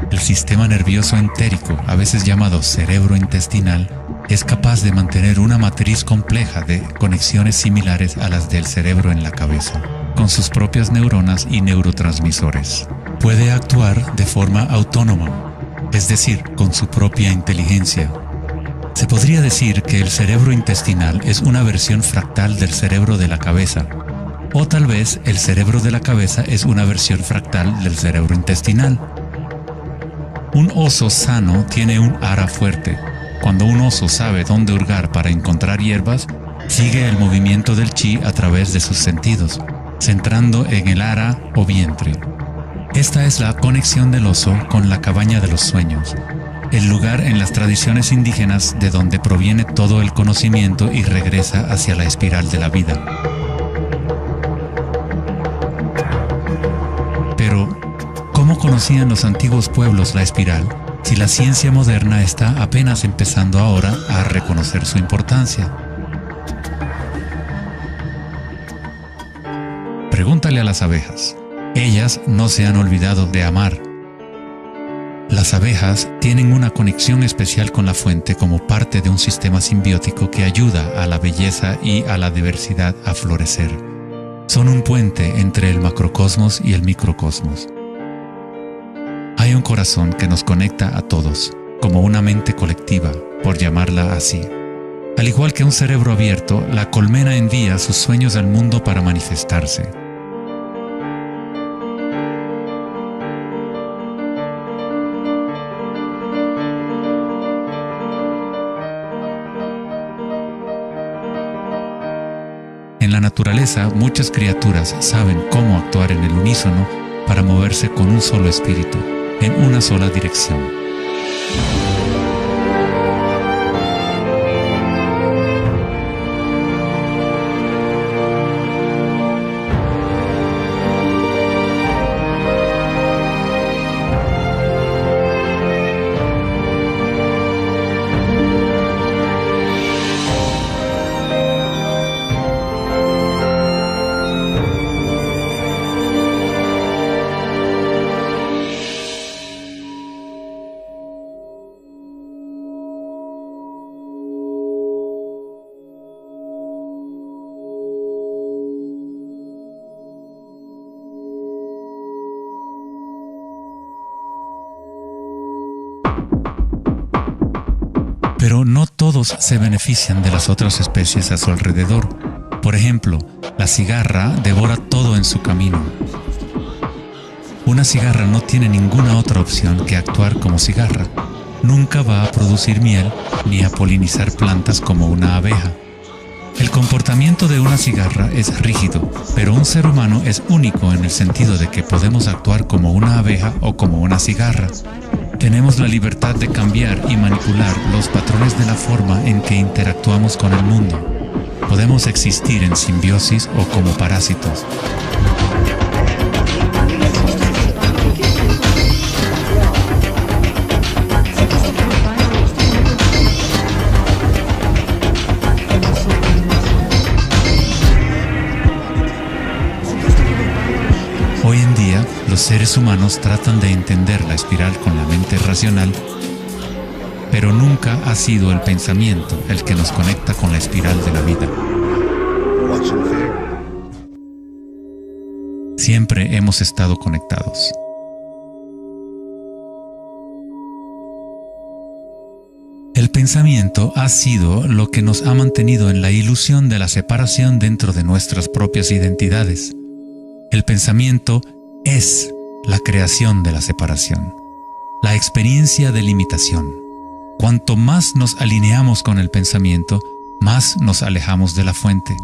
El sistema nervioso entérico, a veces llamado cerebro intestinal, es capaz de mantener una matriz compleja de conexiones similares a las del cerebro en la cabeza, con sus propias neuronas y neurotransmisores. Puede actuar de forma autónoma, es decir, con su propia inteligencia. Se podría decir que el cerebro intestinal es una versión fractal del cerebro de la cabeza, o tal vez el cerebro de la cabeza es una versión fractal del cerebro intestinal. Un oso sano tiene un ara fuerte. Cuando un oso sabe dónde hurgar para encontrar hierbas, sigue el movimiento del chi a través de sus sentidos, centrando en el ara o vientre. Esta es la conexión del oso con la cabaña de los sueños, el lugar en las tradiciones indígenas de donde proviene todo el conocimiento y regresa hacia la espiral de la vida. Pero, ¿cómo conocían los antiguos pueblos la espiral si la ciencia moderna está apenas empezando ahora a reconocer su importancia? Pregúntale a las abejas. Ellas no se han olvidado de amar. Las abejas tienen una conexión especial con la fuente como parte de un sistema simbiótico que ayuda a la belleza y a la diversidad a florecer. Son un puente entre el macrocosmos y el microcosmos. Hay un corazón que nos conecta a todos, como una mente colectiva, por llamarla así. Al igual que un cerebro abierto, la colmena envía sus sueños al mundo para manifestarse. En la naturaleza, muchas criaturas saben cómo actuar en el unísono para moverse con un solo espíritu, en una sola dirección. Pero no todos se benefician de las otras especies a su alrededor. Por ejemplo, la cigarra devora todo en su camino. Una cigarra no tiene ninguna otra opción que actuar como cigarra. Nunca va a producir miel ni a polinizar plantas como una abeja. El comportamiento de una cigarra es rígido, pero un ser humano es único en el sentido de que podemos actuar como una abeja o como una cigarra. Tenemos la libertad de cambiar y manipular los patrones de la forma en que interactuamos con el mundo. Podemos existir en simbiosis o como parásitos. Hoy en día, los seres humanos tratan de entender la espiral con la mente racional, pero nunca ha sido el pensamiento el que nos conecta con la espiral de la vida. Siempre hemos estado conectados. El pensamiento ha sido lo que nos ha mantenido en la ilusión de la separación dentro de nuestras propias identidades. El pensamiento es la creación de la separación, la experiencia de limitación. Cuanto más nos alineamos con el pensamiento, más nos alejamos de la fuente.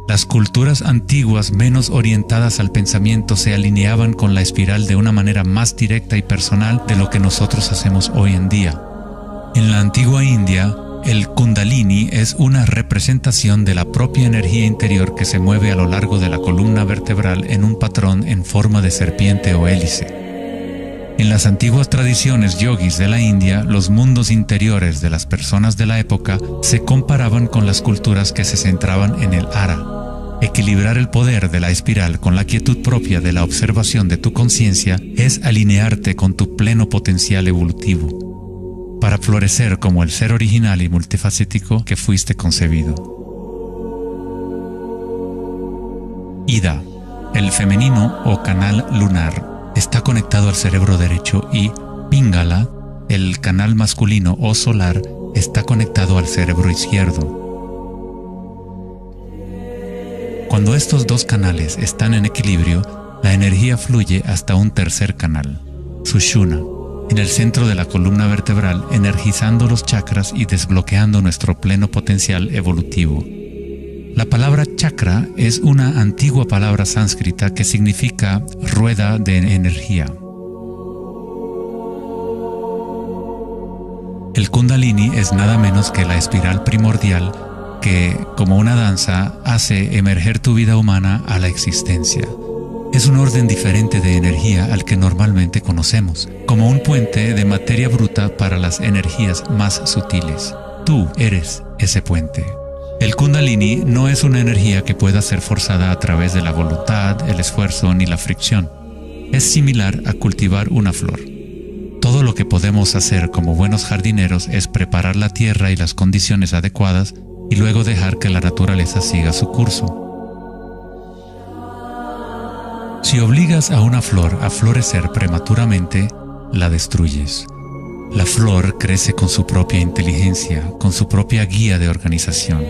Las culturas antiguas menos orientadas al pensamiento se alineaban con la espiral de una manera más directa y personal de lo que nosotros hacemos hoy en día. En la antigua India, el Kundalini es una representación de la propia energía interior que se mueve a lo largo de la columna vertebral en un patrón en forma de serpiente o hélice. En las antiguas tradiciones yogis de la India, los mundos interiores de las personas de la época se comparaban con las culturas que se centraban en el ara. Equilibrar el poder de la espiral con la quietud propia de la observación de tu conciencia es alinearte con tu pleno potencial evolutivo, para florecer como el ser original y multifacético que fuiste concebido. Ida, el femenino o canal lunar, está conectado al cerebro derecho y Pingala, el canal masculino o solar, está conectado al cerebro izquierdo. Cuando estos dos canales están en equilibrio, la energía fluye hasta un tercer canal, Sushumna, en el centro de la columna vertebral, energizando los chakras y desbloqueando nuestro pleno potencial evolutivo. La palabra chakra es una antigua palabra sánscrita que significa rueda de energía. El Kundalini es nada menos que la espiral primordial que, como una danza, hace emerger tu vida humana a la existencia. Es un orden diferente de energía al que normalmente conocemos, como un puente de materia bruta para las energías más sutiles. Tú eres ese puente. El Kundalini no es una energía que pueda ser forzada a través de la voluntad, el esfuerzo ni la fricción. Es similar a cultivar una flor. Todo lo que podemos hacer como buenos jardineros es preparar la tierra y las condiciones adecuadas y luego dejar que la naturaleza siga su curso. Si obligas a una flor a florecer prematuramente, la destruyes. La flor crece con su propia inteligencia, con su propia guía de organización.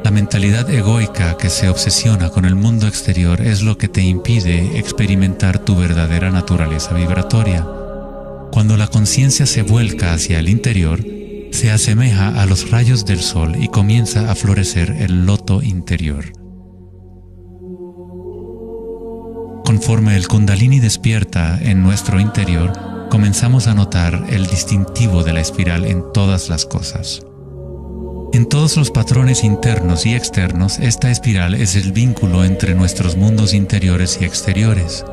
La mentalidad egoica que se obsesiona con el mundo exterior es lo que te impide experimentar tu verdadera naturaleza vibratoria. Cuando la conciencia se vuelca hacia el interior, se asemeja a los rayos del sol y comienza a florecer el loto interior. Conforme el Kundalini despierta en nuestro interior, comenzamos a notar el distintivo de la espiral en todas las cosas. En todos los patrones internos y externos, esta espiral es el vínculo entre nuestros mundos interiores y exteriores.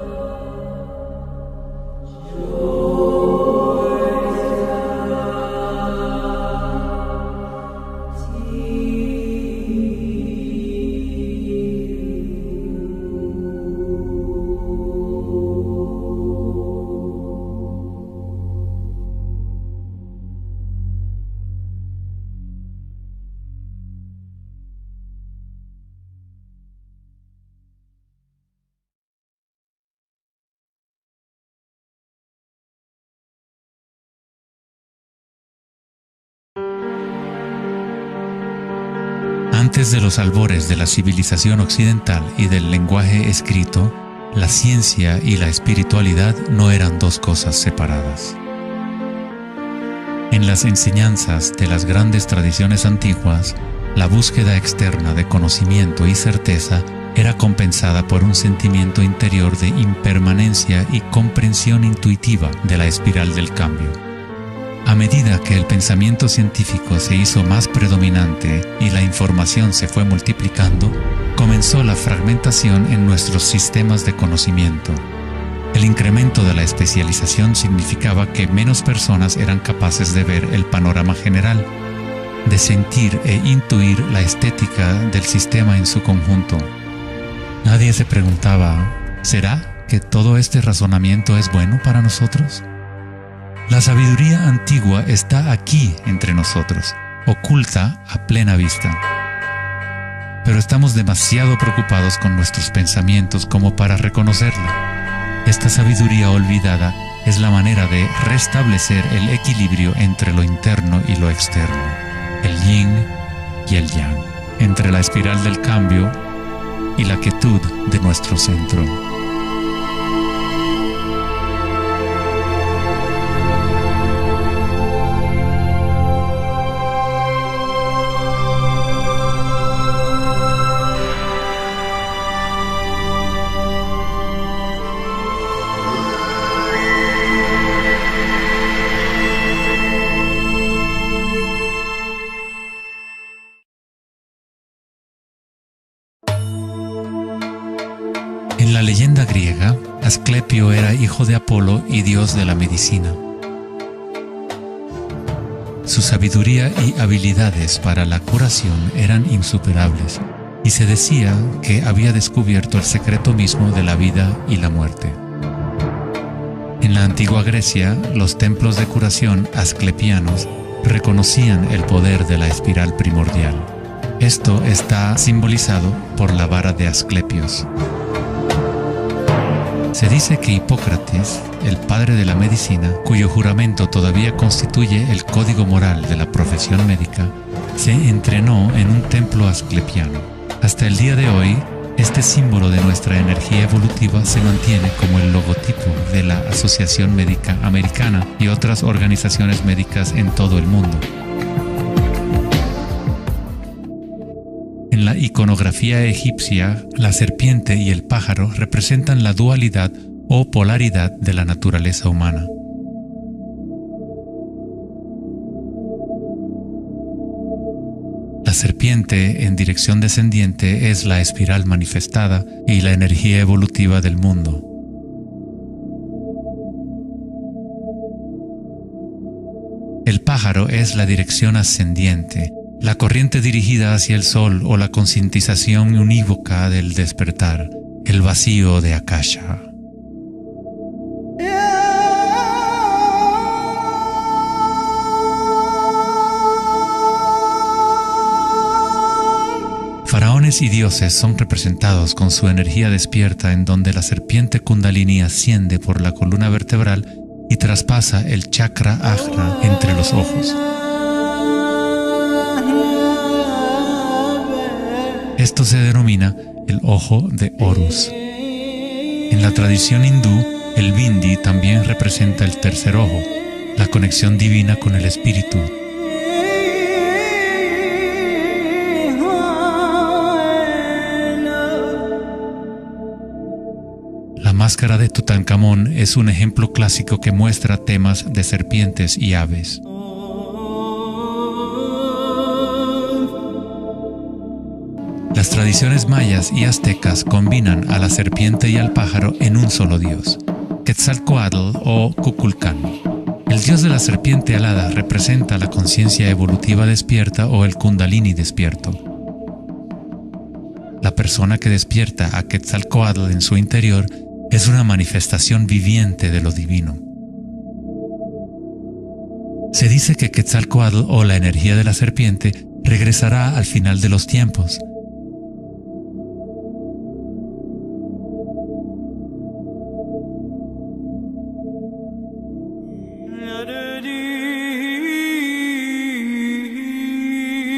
Antes de los albores de la civilización occidental y del lenguaje escrito, la ciencia y la espiritualidad no eran dos cosas separadas. En las enseñanzas de las grandes tradiciones antiguas, la búsqueda externa de conocimiento y certeza era compensada por un sentimiento interior de impermanencia y comprensión intuitiva de la espiral del cambio. A medida que el pensamiento científico se hizo más predominante y la información se fue multiplicando, comenzó la fragmentación en nuestros sistemas de conocimiento. El incremento de la especialización significaba que menos personas eran capaces de ver el panorama general, de sentir e intuir la estética del sistema en su conjunto. Nadie se preguntaba, ¿será que todo este razonamiento es bueno para nosotros? La sabiduría antigua está aquí entre nosotros, oculta a plena vista. Pero estamos demasiado preocupados con nuestros pensamientos como para reconocerla. Esta sabiduría olvidada es la manera de restablecer el equilibrio entre lo interno y lo externo, el yin y el yang, entre la espiral del cambio y la quietud de nuestro centro. la leyenda griega, Asclepio era hijo de Apolo y dios de la medicina. Su sabiduría y habilidades para la curación eran insuperables, y se decía que había descubierto el secreto mismo de la vida y la muerte. En la antigua Grecia, los templos de curación asclepianos reconocían el poder de la espiral primordial. Esto está simbolizado por la vara de Asclepios. Se dice que Hipócrates, el padre de la medicina, cuyo juramento todavía constituye el código moral de la profesión médica, se entrenó en un templo asclepiano. Hasta el día de hoy, este símbolo de nuestra energía evolutiva se mantiene como el logotipo de la Asociación Médica Americana y otras organizaciones médicas en todo el mundo. En la iconografía egipcia, la serpiente y el pájaro representan la dualidad o polaridad de la naturaleza humana. La serpiente en dirección descendiente es la espiral manifestada y la energía evolutiva del mundo. El pájaro es la dirección ascendiente, la corriente dirigida hacia el sol o la concientización unívoca del despertar, el vacío de Akasha. Faraones y dioses son representados con su energía despierta, en donde la serpiente Kundalini asciende por la columna vertebral y traspasa el chakra ajna entre los ojos. Esto se denomina el ojo de Horus. En la tradición hindú, el bindi también representa el tercer ojo, la conexión divina con el espíritu. La máscara de Tutankamón es un ejemplo clásico que muestra temas de serpientes y aves. Las tradiciones mayas y aztecas combinan a la serpiente y al pájaro en un solo dios, Quetzalcóatl o Kukulcán. El dios de la serpiente alada representa la conciencia evolutiva despierta o el Kundalini despierto. La persona que despierta a Quetzalcóatl en su interior es una manifestación viviente de lo divino. Se dice que Quetzalcóatl o la energía de la serpiente regresará al final de los tiempos.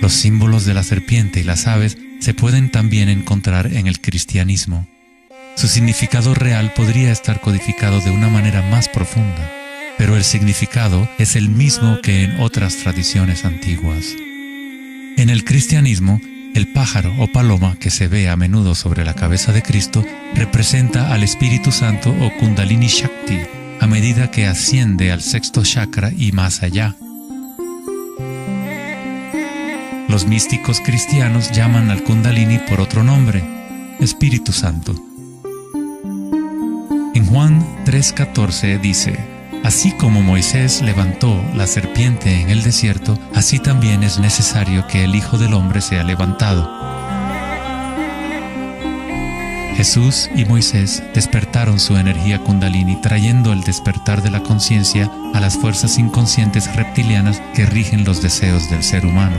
Los símbolos de la serpiente y las aves se pueden también encontrar en el cristianismo. Su significado real podría estar codificado de una manera más profunda, pero el significado es el mismo que en otras tradiciones antiguas. En el cristianismo, el pájaro o paloma que se ve a menudo sobre la cabeza de Cristo representa al Espíritu Santo o Kundalini Shakti a medida que asciende al sexto chakra y más allá. Los místicos cristianos llaman al Kundalini por otro nombre, Espíritu Santo. En Juan 3:14 dice: así como Moisés levantó la serpiente en el desierto, así también es necesario que el Hijo del Hombre sea levantado. Jesús y Moisés despertaron su energía Kundalini, trayendo el despertar de la conciencia a las fuerzas inconscientes reptilianas que rigen los deseos del ser humano.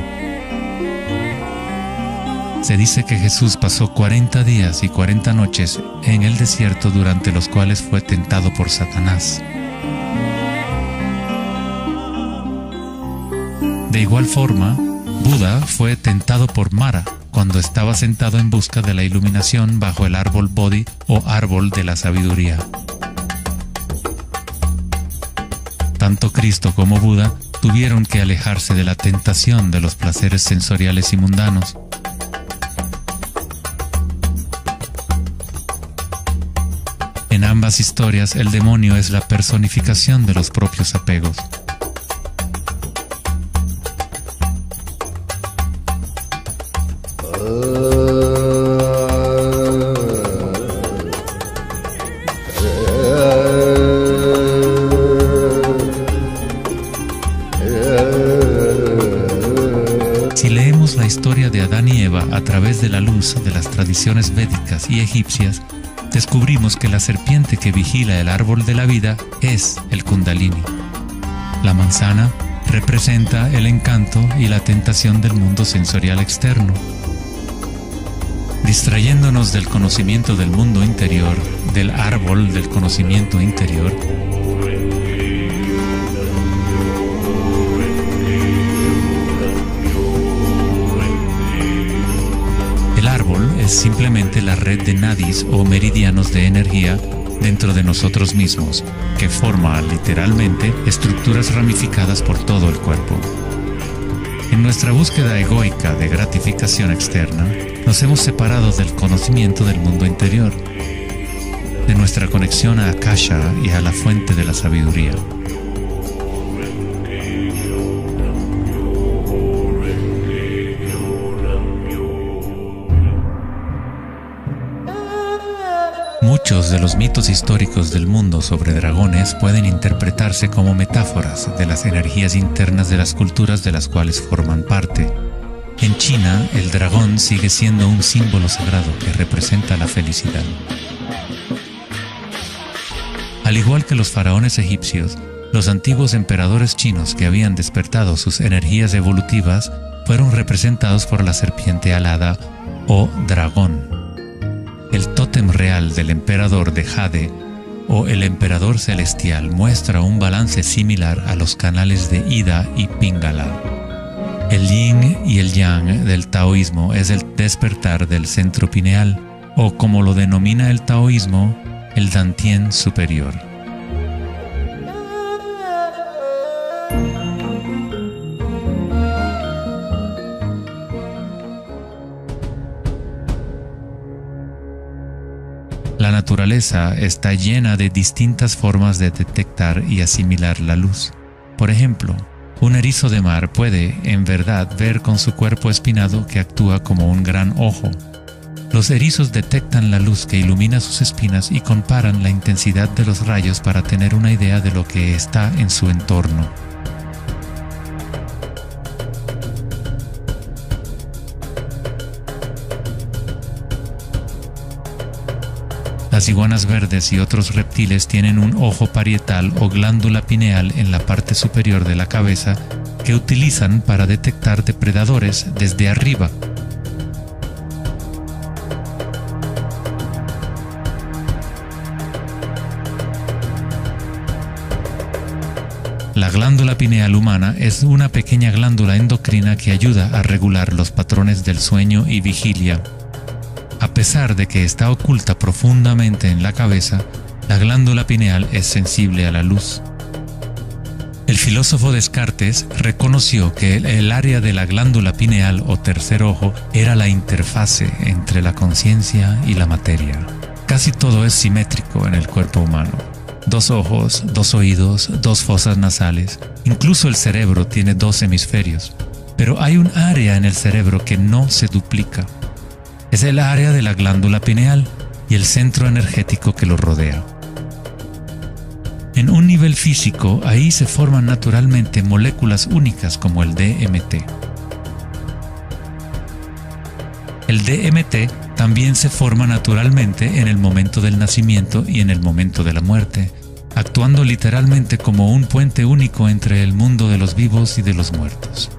Se dice que Jesús pasó 40 días y 40 noches en el desierto, durante los cuales fue tentado por Satanás. De igual forma, Buda fue tentado por Mara cuando estaba sentado en busca de la iluminación bajo el árbol Bodhi o árbol de la sabiduría. Tanto Cristo como Buda tuvieron que alejarse de la tentación de los placeres sensoriales y mundanos. En ambas historias, el demonio es la personificación de los propios apegos. a través de la luz de las tradiciones védicas y egipcias, descubrimos que la serpiente que vigila el árbol de la vida es el Kundalini. La manzana representa el encanto y la tentación del mundo sensorial externo. Distrayéndonos del conocimiento del mundo interior, del árbol del conocimiento interior, el árbol es simplemente la red de nadis o meridianos de energía dentro de nosotros mismos, que forma literalmente estructuras ramificadas por todo el cuerpo. En nuestra búsqueda egoica de gratificación externa, nos hemos separado del conocimiento del mundo interior, de nuestra conexión a Akasha y a la fuente de la sabiduría. Muchos de los mitos históricos del mundo sobre dragones pueden interpretarse como metáforas de las energías internas de las culturas de las cuales forman parte. En China, el dragón sigue siendo un símbolo sagrado que representa la felicidad. Al igual que los faraones egipcios, los antiguos emperadores chinos que habían despertado sus energías evolutivas fueron representados por la serpiente alada o dragón. El tótem real del emperador de Jade o el emperador celestial muestra un balance similar a los canales de Ida y Pingala. El yin y el yang del taoísmo es el despertar del centro pineal, o como lo denomina el taoísmo, el Dantien superior. La naturaleza está llena de distintas formas de detectar y asimilar la luz. Por ejemplo, un erizo de mar puede, en verdad, ver con su cuerpo espinado que actúa como un gran ojo. Los erizos detectan la luz que ilumina sus espinas y comparan la intensidad de los rayos para tener una idea de lo que está en su entorno. Las iguanas verdes y otros reptiles tienen un ojo parietal o glándula pineal en la parte superior de la cabeza que utilizan para detectar depredadores desde arriba. La glándula pineal humana es una pequeña glándula endocrina que ayuda a regular los patrones del sueño y vigilia. A pesar de que está oculta profundamente en la cabeza, la glándula pineal es sensible a la luz. El filósofo Descartes reconoció que el área de la glándula pineal o tercer ojo era la interfase entre la conciencia y la materia. Casi todo es simétrico en el cuerpo humano. 2 ojos, 2 oídos, 2 fosas nasales. Incluso el cerebro tiene 2 hemisferios. Pero hay un área en el cerebro que no se duplica. Es el área de la glándula pineal y el centro energético que lo rodea. En un nivel físico, ahí se forman naturalmente moléculas únicas como el DMT. El DMT también se forma naturalmente en el momento del nacimiento y en el momento de la muerte, actuando literalmente como un puente único entre el mundo de los vivos y de los muertos.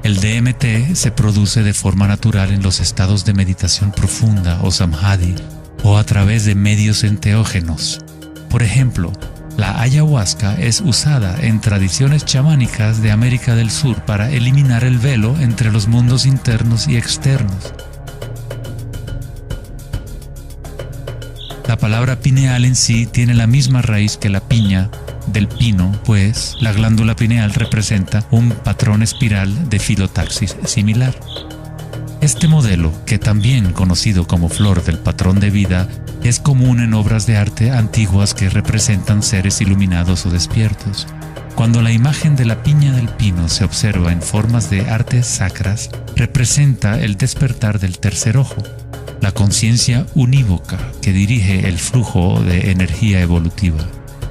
El DMT se produce de forma natural en los estados de meditación profunda o samadhi o a través de medios enteógenos. Por ejemplo, la ayahuasca es usada en tradiciones chamánicas de América del Sur para eliminar el velo entre los mundos internos y externos. La palabra pineal en sí tiene la misma raíz que la piña del pino, pues la glándula pineal representa un patrón espiral de filotaxis similar. Este modelo, que también conocido como flor del patrón de vida, es común en obras de arte antiguas que representan seres iluminados o despiertos. Cuando la imagen de la piña del pino se observa en formas de artes sacras, representa el despertar del tercer ojo, la conciencia unívoca que dirige el flujo de energía evolutiva.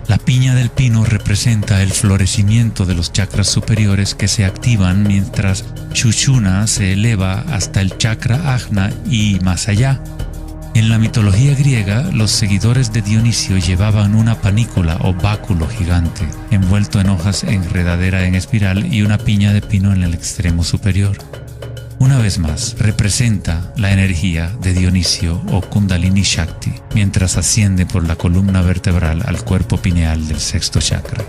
La piña del pino representa el florecimiento de los chakras superiores que se activan mientras Sushumna se eleva hasta el chakra Ajna y más allá. En la mitología griega, los seguidores de Dionisio llevaban una panícula o báculo gigante, envuelto en hojas enredadera en espiral y una piña de pino en el extremo superior. Una vez más, representa la energía de Dionisio o Kundalini Shakti, mientras asciende por la columna vertebral al cuerpo pineal del sexto chakra.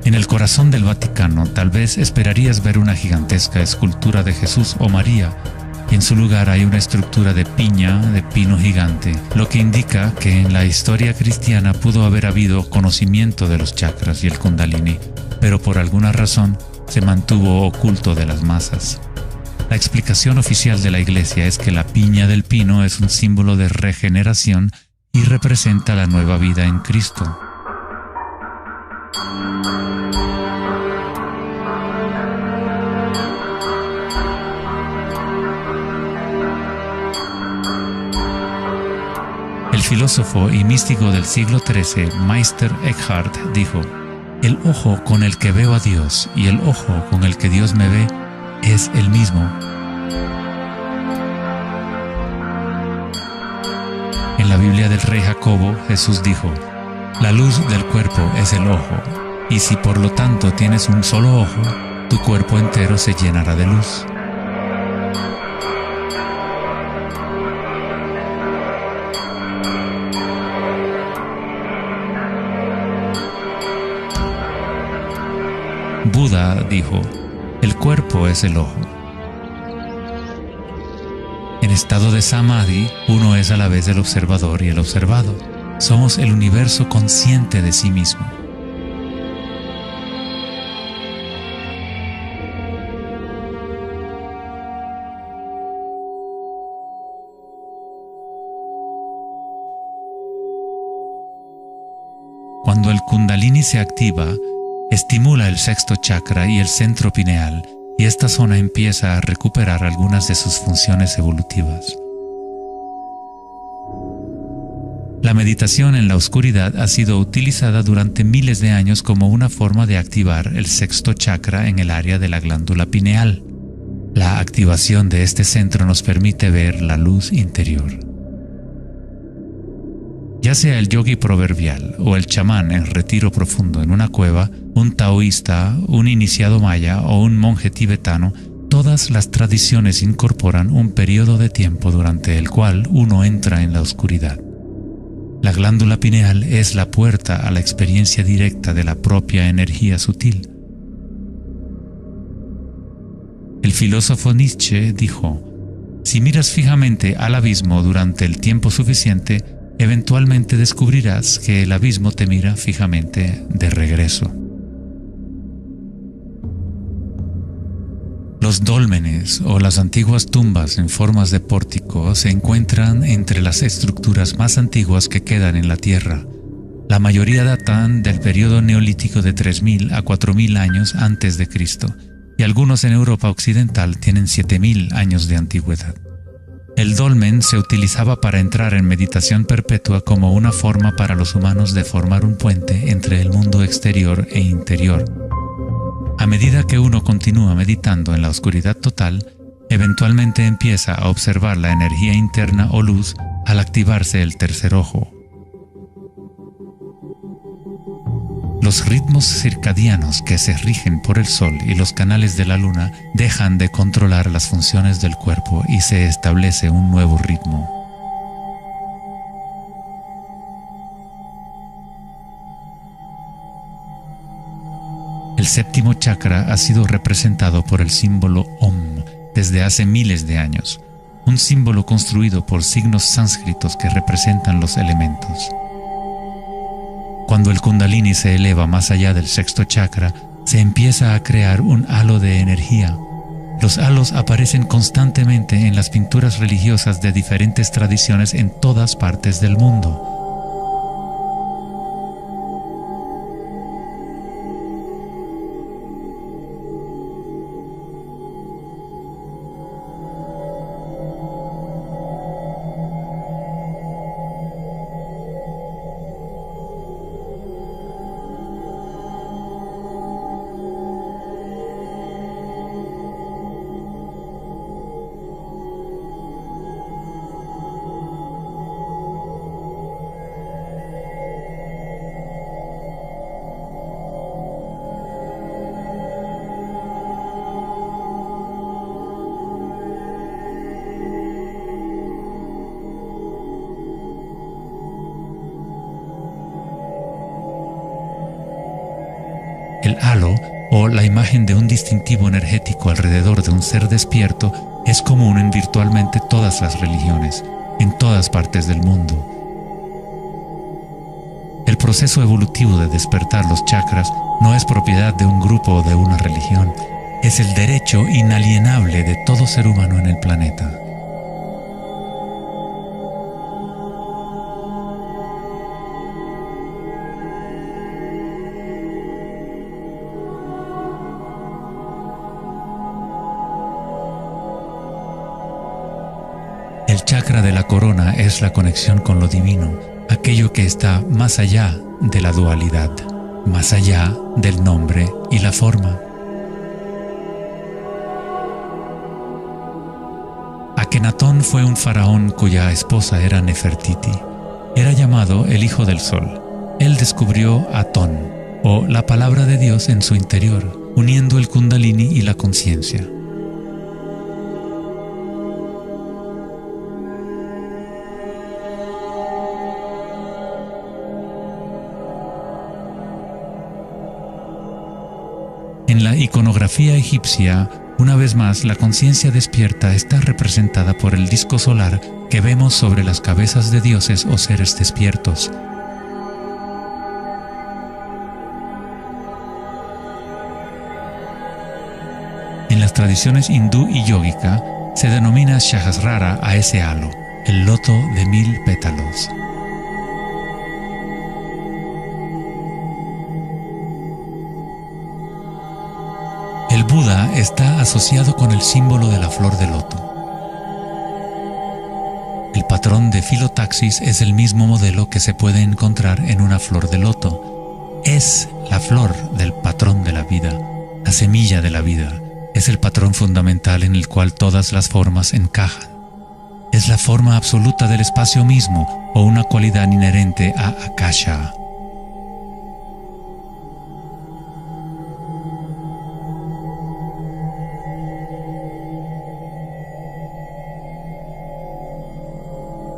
En el corazón del Vaticano, tal vez esperarías ver una gigantesca escultura de Jesús o María, y en su lugar hay una estructura de piña de pino gigante, lo que indica que en la historia cristiana pudo haber habido conocimiento de los chakras y el Kundalini, pero por alguna razón se mantuvo oculto de las masas. La explicación oficial de la Iglesia es que la piña del pino es un símbolo de regeneración y representa la nueva vida en Cristo. El filósofo y místico del siglo XIII, Meister Eckhart, dijo: "El ojo con el que veo a Dios y el ojo con el que Dios me ve es el mismo". En la Biblia del rey Jacobo, Jesús dijo: "La luz del cuerpo es el ojo, y si por lo tanto tienes un solo ojo, tu cuerpo entero se llenará de luz". Buda dijo: "El cuerpo es el ojo". En estado de Samadhi, uno es a la vez el observador y el observado. Somos el universo consciente de sí mismo. Cuando el Kundalini se activa, estimula el sexto chakra y el centro pineal, y esta zona empieza a recuperar algunas de sus funciones evolutivas. La meditación en la oscuridad ha sido utilizada durante miles de años como una forma de activar el sexto chakra en el área de la glándula pineal. La activación de este centro nos permite ver la luz interior. Ya sea el yogi proverbial o el chamán en retiro profundo en una cueva, un taoísta, un iniciado maya o un monje tibetano, todas las tradiciones incorporan un periodo de tiempo durante el cual uno entra en la oscuridad. La glándula pineal es la puerta a la experiencia directa de la propia energía sutil. El filósofo Nietzsche dijo: "Si miras fijamente al abismo durante el tiempo suficiente, eventualmente descubrirás que el abismo te mira fijamente de regreso". Los dólmenes o las antiguas tumbas en formas de pórtico se encuentran entre las estructuras más antiguas que quedan en la Tierra. La mayoría datan del periodo neolítico de 3000 a 4000 años antes de Cristo, y algunos en Europa occidental tienen 7000 años de antigüedad. El dolmen se utilizaba para entrar en meditación perpetua como una forma para los humanos de formar un puente entre el mundo exterior e interior. A medida que uno continúa meditando en la oscuridad total, eventualmente empieza a observar la energía interna o luz al activarse el tercer ojo. Los ritmos circadianos que se rigen por el sol y los canales de la luna dejan de controlar las funciones del cuerpo y se establece un nuevo ritmo. El séptimo chakra ha sido representado por el símbolo Om desde hace miles de años, un símbolo construido por signos sánscritos que representan los elementos. Cuando el Kundalini se eleva más allá del sexto chakra, se empieza a crear un halo de energía. Los halos aparecen constantemente en las pinturas religiosas de diferentes tradiciones en todas partes del mundo. El halo, o la imagen de un distintivo energético alrededor de un ser despierto, es común en virtualmente todas las religiones, en todas partes del mundo. El proceso evolutivo de despertar los chakras no es propiedad de un grupo o de una religión, es el derecho inalienable de todo ser humano en el planeta. El chakra de la corona es la conexión con lo divino, aquello que está más allá de la dualidad, más allá del nombre y la forma. Akenatón fue un faraón cuya esposa era Nefertiti. Era llamado el Hijo del Sol. Él descubrió Atón, o la palabra de Dios en su interior, uniendo el Kundalini y la conciencia. En la iconografía egipcia, una vez más, la conciencia despierta está representada por el disco solar que vemos sobre las cabezas de dioses o seres despiertos. En las tradiciones hindú y yógica, se denomina Sahasrara a ese halo, el loto de 1000 pétalos. El Buda está asociado con el símbolo de la flor de loto. El patrón de filotaxis es el mismo modelo que se puede encontrar en una flor de loto. Es la flor del patrón de la vida, la semilla de la vida. Es el patrón fundamental en el cual todas las formas encajan. Es la forma absoluta del espacio mismo o una cualidad inherente a Akasha.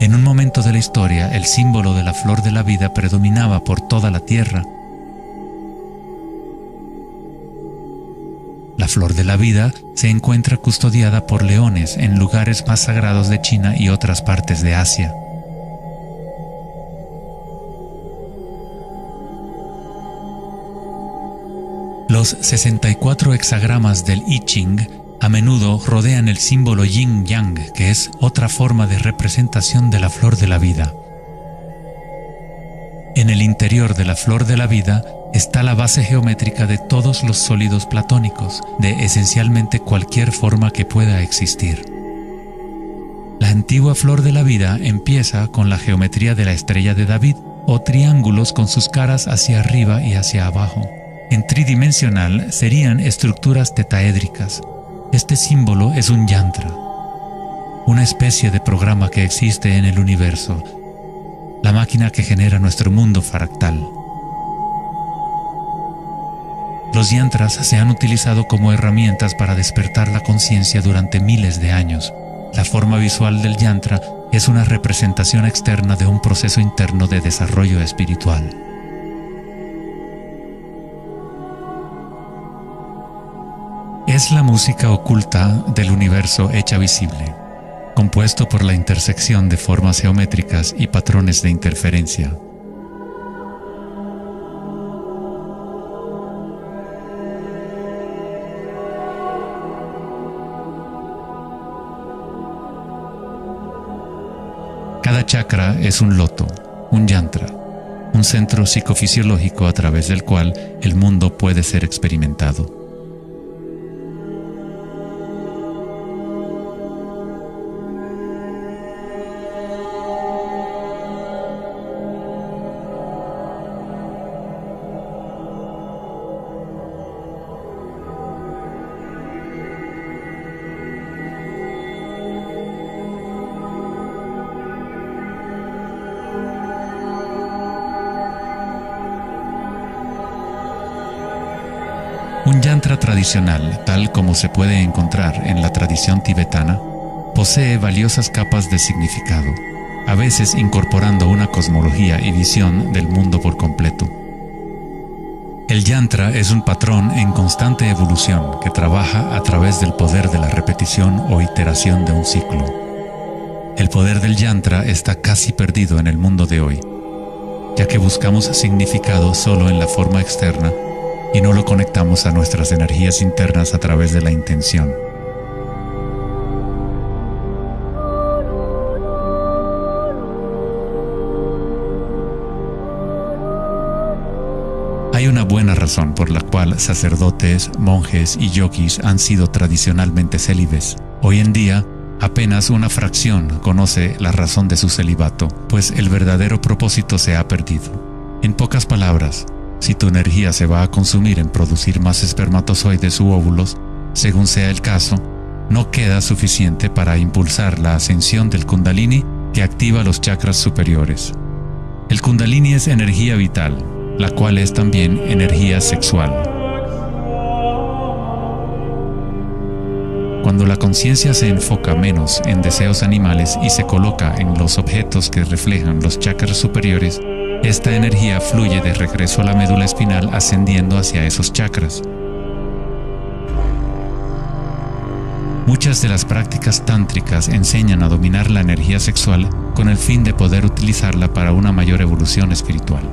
En un momento de la historia, el símbolo de la flor de la vida predominaba por toda la tierra. La flor de la vida se encuentra custodiada por leones en lugares más sagrados de China y otras partes de Asia. Los 64 hexagramas del I Ching a menudo rodean el símbolo yin-yang, que es otra forma de representación de la flor de la vida. En el interior de la flor de la vida está la base geométrica de todos los sólidos platónicos, de esencialmente cualquier forma que pueda existir. La antigua flor de la vida empieza con la geometría de la estrella de David, o triángulos con sus caras hacia arriba y hacia abajo. En tridimensional serían estructuras tetaédricas. Este símbolo es un yantra, una especie de programa que existe en el universo, la máquina que genera nuestro mundo fractal. Los yantras se han utilizado como herramientas para despertar la conciencia durante miles de años. La forma visual del yantra es una representación externa de un proceso interno de desarrollo espiritual. Es la música oculta del universo hecha visible, compuesto por la intersección de formas geométricas y patrones de interferencia. Cada chakra es un loto, un yantra, un centro psicofisiológico a través del cual el mundo puede ser experimentado. Un yantra tradicional, tal como se puede encontrar en la tradición tibetana, posee valiosas capas de significado, a veces incorporando una cosmología y visión del mundo por completo. El yantra es un patrón en constante evolución que trabaja a través del poder de la repetición o iteración de un ciclo. El poder del yantra está casi perdido en el mundo de hoy, ya que buscamos significado solo en la forma externa y no lo conectamos a nuestras energías internas a través de la intención. Hay una buena razón por la cual sacerdotes, monjes y yogis han sido tradicionalmente célibes. Hoy en día, apenas una fracción conoce la razón de su celibato, pues el verdadero propósito se ha perdido. En pocas palabras, si tu energía se va a consumir en producir más espermatozoides u óvulos, según sea el caso, no queda suficiente para impulsar la ascensión del Kundalini que activa los chakras superiores. El Kundalini es energía vital, la cual es también energía sexual. Cuando la conciencia se enfoca menos en deseos animales y se coloca en los objetos que reflejan los chakras superiores, esta energía fluye de regreso a la médula espinal ascendiendo hacia esos chakras. Muchas de las prácticas tántricas enseñan a dominar la energía sexual con el fin de poder utilizarla para una mayor evolución espiritual.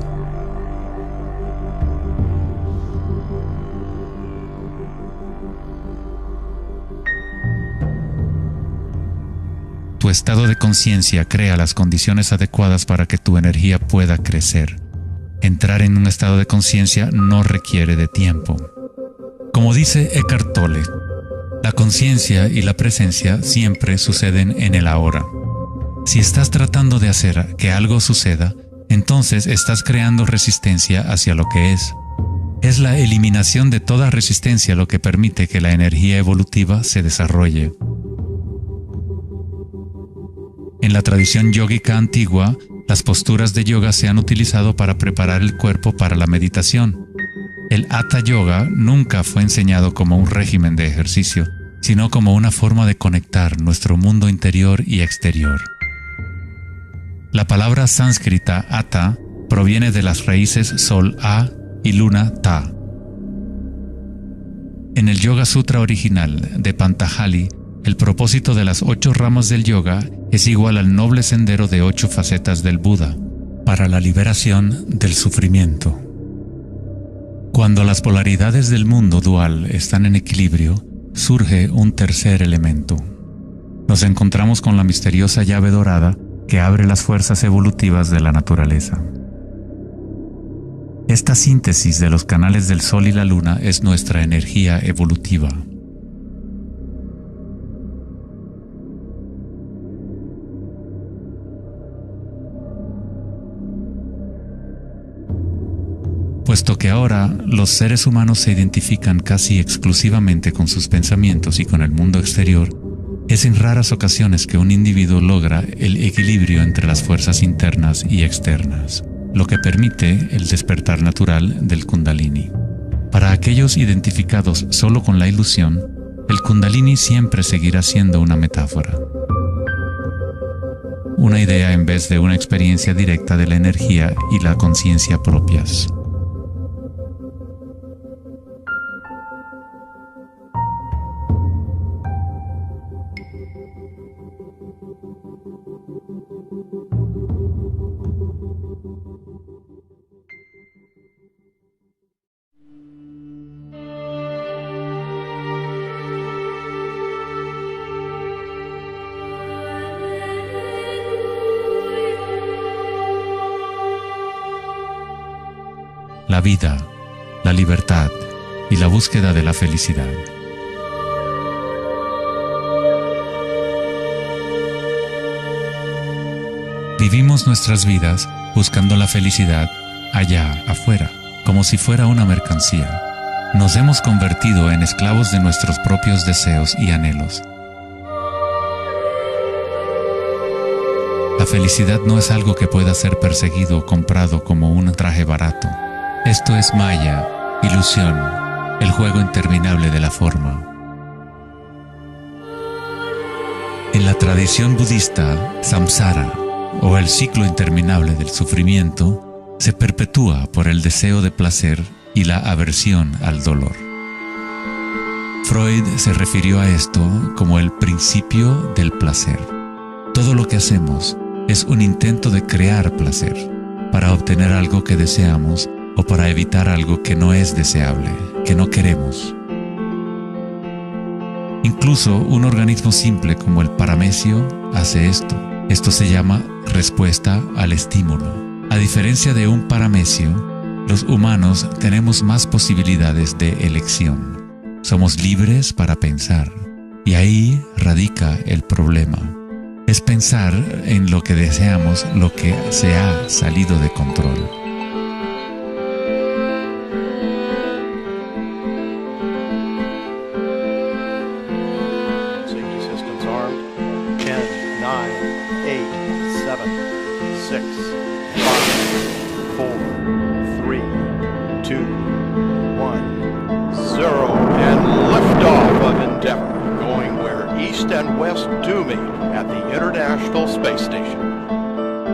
Tu estado de conciencia crea las condiciones adecuadas para que tu energía pueda crecer. Entrar en un estado de conciencia no requiere de tiempo. Como dice Eckhart Tolle, la conciencia y la presencia siempre suceden en el ahora. Si estás tratando de hacer que algo suceda, entonces estás creando resistencia hacia lo que es. Es la eliminación de toda resistencia lo que permite que la energía evolutiva se desarrolle. En la tradición yógica antigua, las posturas de yoga se han utilizado para preparar el cuerpo para la meditación. El Hatha Yoga nunca fue enseñado como un régimen de ejercicio, sino como una forma de conectar nuestro mundo interior y exterior. La palabra sánscrita Hatha proviene de las raíces Sol A y Luna Ta. En el Yoga Sutra original de Patanjali, el propósito de las 8 ramas del yoga es igual al noble sendero de 8 facetas del Buda, para la liberación del sufrimiento. Cuando las polaridades del mundo dual están en equilibrio, surge un tercer elemento. Nos encontramos con la misteriosa llave dorada que abre las fuerzas evolutivas de la naturaleza. Esta síntesis de los canales del Sol y la Luna es nuestra energía evolutiva. Puesto que ahora los seres humanos se identifican casi exclusivamente con sus pensamientos y con el mundo exterior, es en raras ocasiones que un individuo logra el equilibrio entre las fuerzas internas y externas, lo que permite el despertar natural del Kundalini. Para aquellos identificados solo con la ilusión, el Kundalini siempre seguirá siendo una metáfora. Una idea en vez de una experiencia directa de la energía y la conciencia propias. La vida, la libertad y la búsqueda de la felicidad. Vivimos nuestras vidas buscando la felicidad allá afuera, como si fuera una mercancía. Nos hemos convertido en esclavos de nuestros propios deseos y anhelos. La felicidad no es algo que pueda ser perseguido o comprado como un traje barato. Esto es maya, ilusión, el juego interminable de la forma. En la tradición budista, samsara, o el ciclo interminable del sufrimiento, se perpetúa por el deseo de placer y la aversión al dolor. Freud se refirió a esto como el principio del placer. Todo lo que hacemos es un intento de crear placer, para obtener algo que deseamos o para evitar algo que no es deseable, que no queremos. Incluso un organismo simple como el paramecio hace esto. Esto se llama respuesta al estímulo. A diferencia de un paramecio, los humanos tenemos más posibilidades de elección. Somos libres para pensar, y ahí radica el problema. Es pensar en lo que deseamos lo que se ha salido de control. Safety systems armed. 10, 9, 8, 7, 6, 5, 4, 3, 2, 1, 0, and liftoff of Endeavour, going where east and west do meet at the International Space Station.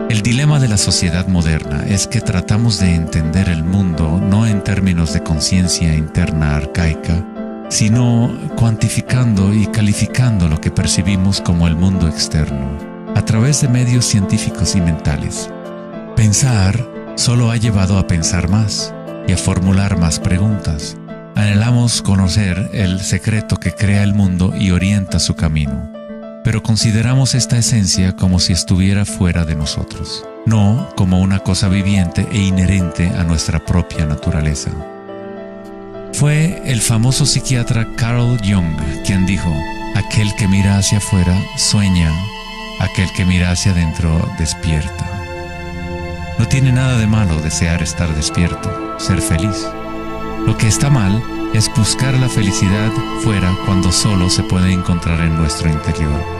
El dilema de la sociedad moderna es que tratamos de entender el mundo no en términos de conciencia interna arcaica, sino cuantificando y calificando lo que percibimos como el mundo externo, a través de medios científicos y mentales. Pensar solo ha llevado a pensar más y a formular más preguntas. Anhelamos conocer el secreto que crea el mundo y orienta su camino, pero consideramos esta esencia como si estuviera fuera de nosotros, no como una cosa viviente e inherente a nuestra propia naturaleza. Fue el famoso psiquiatra Carl Jung quien dijo: aquel que mira hacia afuera sueña, aquel que mira hacia adentro despierta. No tiene nada de malo desear estar despierto, ser feliz. Lo que está mal es buscar la felicidad fuera cuando solo se puede encontrar en nuestro interior.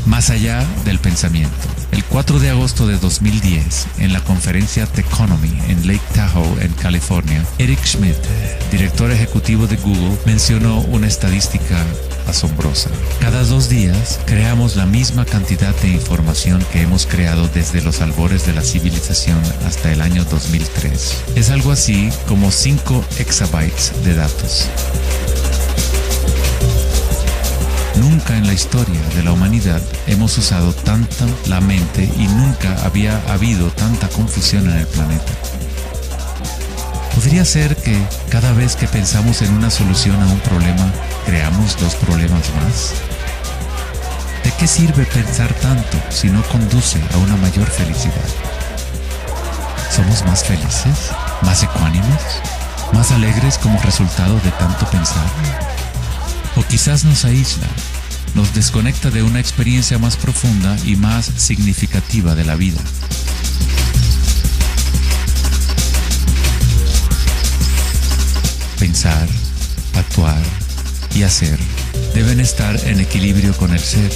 Más allá del pensamiento. El 4 de agosto de 2010, en la conferencia Techonomy en Lake Tahoe, en California, Eric Schmidt, director ejecutivo de Google, mencionó una estadística asombrosa. Cada 2 días creamos la misma cantidad de información que hemos creado desde los albores de la civilización hasta el año 2003. Es algo así como 5 exabytes de datos. Nunca en la historia de la humanidad hemos usado tanta la mente y nunca había habido tanta confusión en el planeta. ¿Podría ser que cada vez que pensamos en una solución a un problema, creamos 2 problemas más? ¿De qué sirve pensar tanto si no conduce a una mayor felicidad? ¿Somos más felices? ¿Más ecuánimes? ¿Más alegres como resultado de tanto pensar? O quizás nos aísla, nos desconecta de una experiencia más profunda y más significativa de la vida. Pensar, actuar y hacer deben estar en equilibrio con el ser.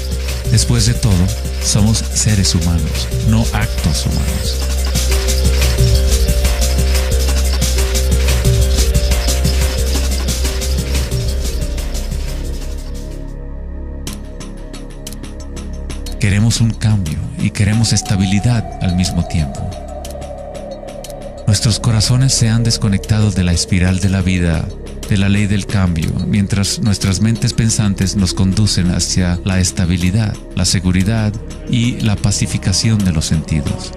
Después de todo, somos seres humanos, no actos humanos. Queremos un cambio y queremos estabilidad al mismo tiempo. Nuestros corazones se han desconectado de la espiral de la vida, de la ley del cambio, mientras nuestras mentes pensantes nos conducen hacia la estabilidad, la seguridad y la pacificación de los sentidos.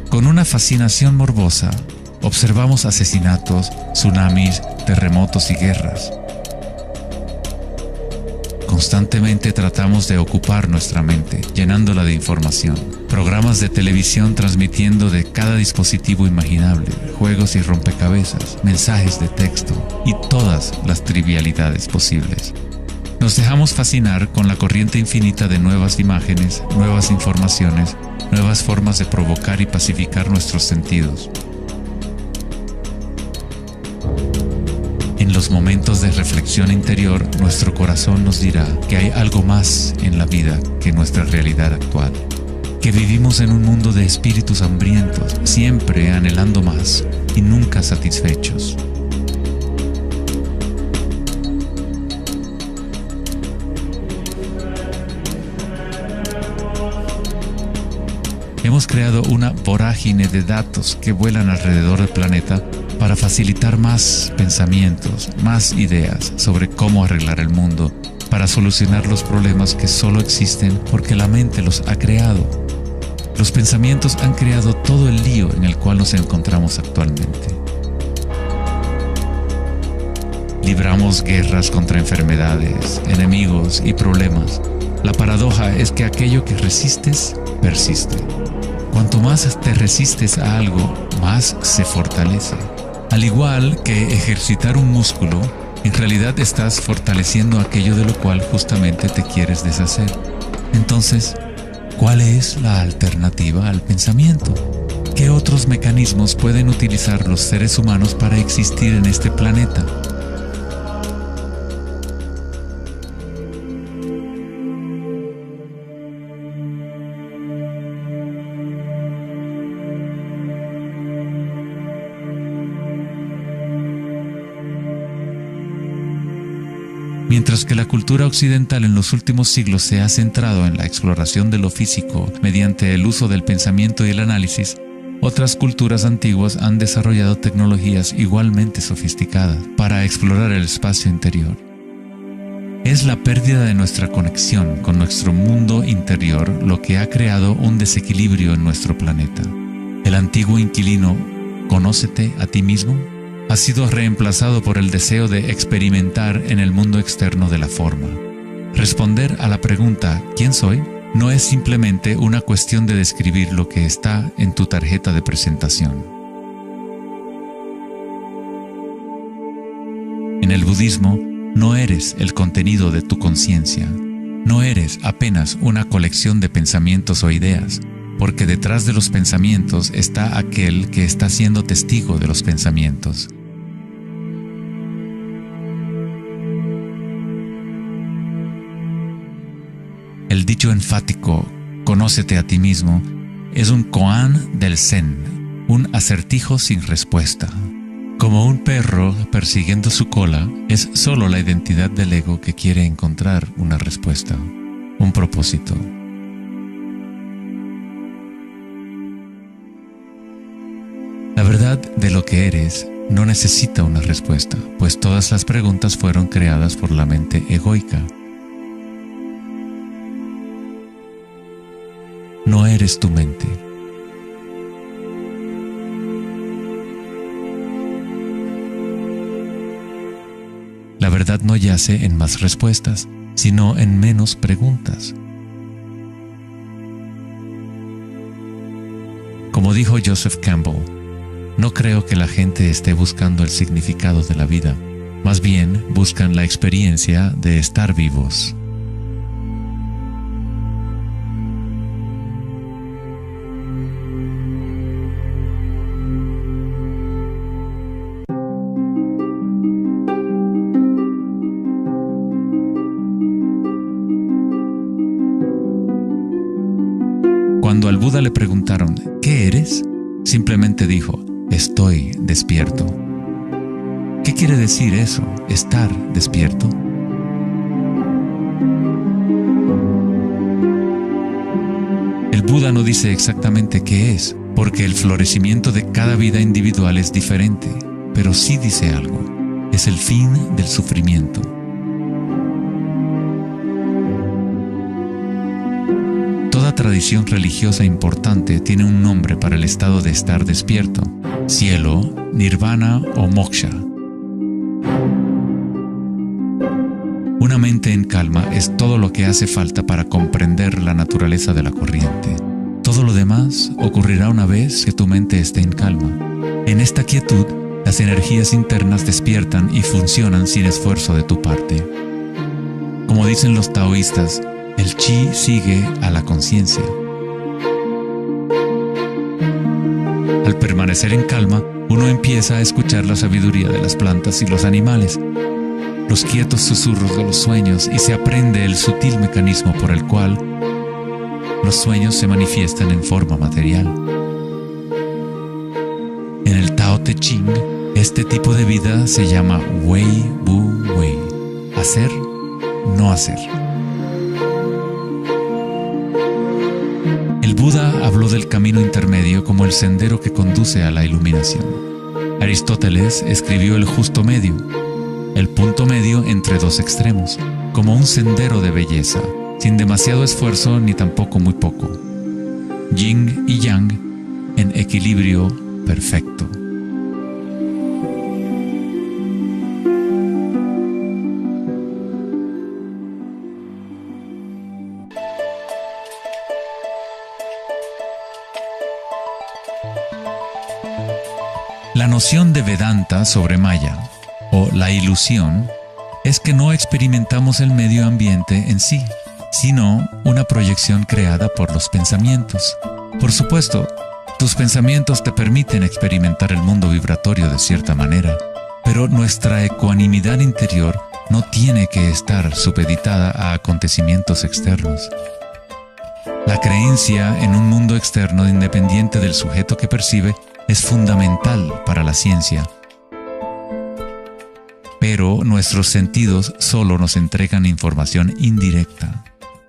Con una fascinación morbosa, observamos asesinatos, tsunamis, terremotos y guerras. Constantemente tratamos de ocupar nuestra mente, llenándola de información. Programas de televisión transmitiendo de cada dispositivo imaginable, juegos y rompecabezas, mensajes de texto y todas las trivialidades posibles. Nos dejamos fascinar con la corriente infinita de nuevas imágenes, nuevas informaciones, nuevas formas de provocar y pacificar nuestros sentidos. los momentos de reflexión interior, nuestro corazón nos dirá que hay algo más en la vida que nuestra realidad actual, que vivimos en un mundo de espíritus hambrientos, siempre anhelando más y nunca satisfechos. Hemos creado una vorágine de datos que vuelan alrededor del planeta para facilitar más pensamientos, más ideas sobre cómo arreglar el mundo, para solucionar los problemas que solo existen porque la mente los ha creado. Los pensamientos han creado todo el lío en el cual nos encontramos actualmente. Libramos guerras contra enfermedades, enemigos y problemas. La paradoja es que aquello que resistes, persiste. Cuanto más te resistes a algo, más se fortalece. Al igual que ejercitar un músculo, en realidad estás fortaleciendo aquello de lo cual justamente te quieres deshacer. Entonces, ¿cuál es la alternativa al pensamiento? ¿Qué otros mecanismos pueden utilizar los seres humanos para existir en este planeta? Mientras que la cultura occidental en los últimos siglos se ha centrado en la exploración de lo físico mediante el uso del pensamiento y el análisis, otras culturas antiguas han desarrollado tecnologías igualmente sofisticadas para explorar el espacio interior. Es la pérdida de nuestra conexión con nuestro mundo interior lo que ha creado un desequilibrio en nuestro planeta. El antiguo inquilino, «Conócete a ti mismo», ha sido reemplazado por el deseo de experimentar en el mundo externo de la forma. Responder a la pregunta ¿quién soy? No es simplemente una cuestión de describir lo que está en tu tarjeta de presentación. En el budismo, no eres el contenido de tu conciencia. No eres apenas una colección de pensamientos o ideas, porque detrás de los pensamientos está aquel que está siendo testigo de los pensamientos. El dicho enfático, «Conócete a ti mismo», es un koan del Zen, un acertijo sin respuesta. Como un perro persiguiendo su cola, es solo la identidad del ego que quiere encontrar una respuesta, un propósito. La verdad de lo que eres no necesita una respuesta, pues todas las preguntas fueron creadas por la mente egoica. No eres tu mente. La verdad no yace en más respuestas, sino en menos preguntas. Como dijo Joseph Campbell, no creo que la gente esté buscando el significado de la vida, más bien buscan la experiencia de estar vivos. Cuando al Buda le preguntaron, ¿qué eres?, simplemente dijo, estoy despierto. ¿Qué quiere decir eso, estar despierto? El Buda no dice exactamente qué es, porque el florecimiento de cada vida individual es diferente, pero sí dice algo, es el fin del sufrimiento. Toda tradición religiosa importante tiene un nombre para el estado de estar despierto: cielo, nirvana o moksha. Una mente en calma es todo lo que hace falta para comprender la naturaleza de la corriente. Todo lo demás ocurrirá una vez que tu mente esté en calma. En esta quietud, las energías internas despiertan y funcionan sin esfuerzo de tu parte. Como dicen los taoístas, el chi sigue a la conciencia. Al permanecer en calma, uno empieza a escuchar la sabiduría de las plantas y los animales, los quietos susurros de los sueños, y se aprende el sutil mecanismo por el cual los sueños se manifiestan en forma material. En el Tao Te Ching, este tipo de vida se llama Wei Bu Wei, hacer, no hacer. El Buda habló del camino intermedio como el sendero que conduce a la iluminación. Aristóteles escribió el justo medio, el punto medio entre dos extremos, como un sendero de belleza, sin demasiado esfuerzo ni tampoco muy poco. Yin y Yang en equilibrio perfecto. La noción de Vedanta sobre Maya, o la ilusión, es que no experimentamos el medio ambiente en sí, sino una proyección creada por los pensamientos. Por supuesto, tus pensamientos te permiten experimentar el mundo vibratorio de cierta manera, pero nuestra ecuanimidad interior no tiene que estar supeditada a acontecimientos externos. La creencia en un mundo externo independiente del sujeto que percibe es fundamental para la ciencia. Pero nuestros sentidos solo nos entregan información indirecta.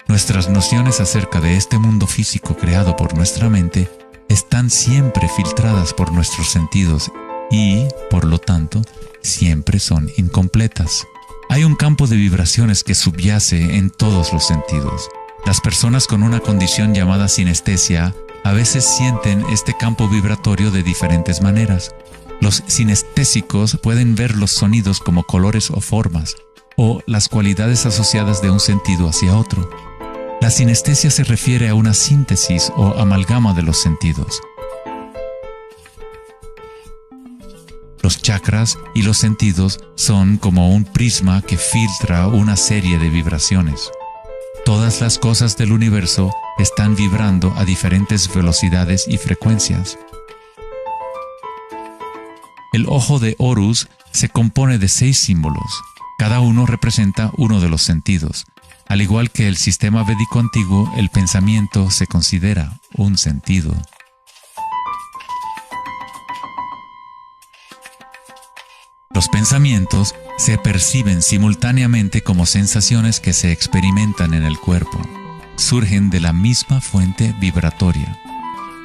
Nuestras nociones acerca de este mundo físico creado por nuestra mente están siempre filtradas por nuestros sentidos y, por lo tanto, siempre son incompletas. Hay un campo de vibraciones que subyace en todos los sentidos. Las personas con una condición llamada sinestesia a veces sienten este campo vibratorio de diferentes maneras. Los sinestésicos pueden ver los sonidos como colores o formas, o las cualidades asociadas de un sentido hacia otro. La sinestesia se refiere a una síntesis o amalgama de los sentidos. Los chakras y los sentidos son como un prisma que filtra una serie de vibraciones. Todas las cosas del universo están vibrando a diferentes velocidades y frecuencias. El ojo de Horus se compone de 6 símbolos. Cada uno representa uno de los sentidos. Al igual que el sistema védico antiguo, el pensamiento se considera un sentido. Los pensamientos se perciben simultáneamente como sensaciones que se experimentan en el cuerpo. Surgen de la misma fuente vibratoria.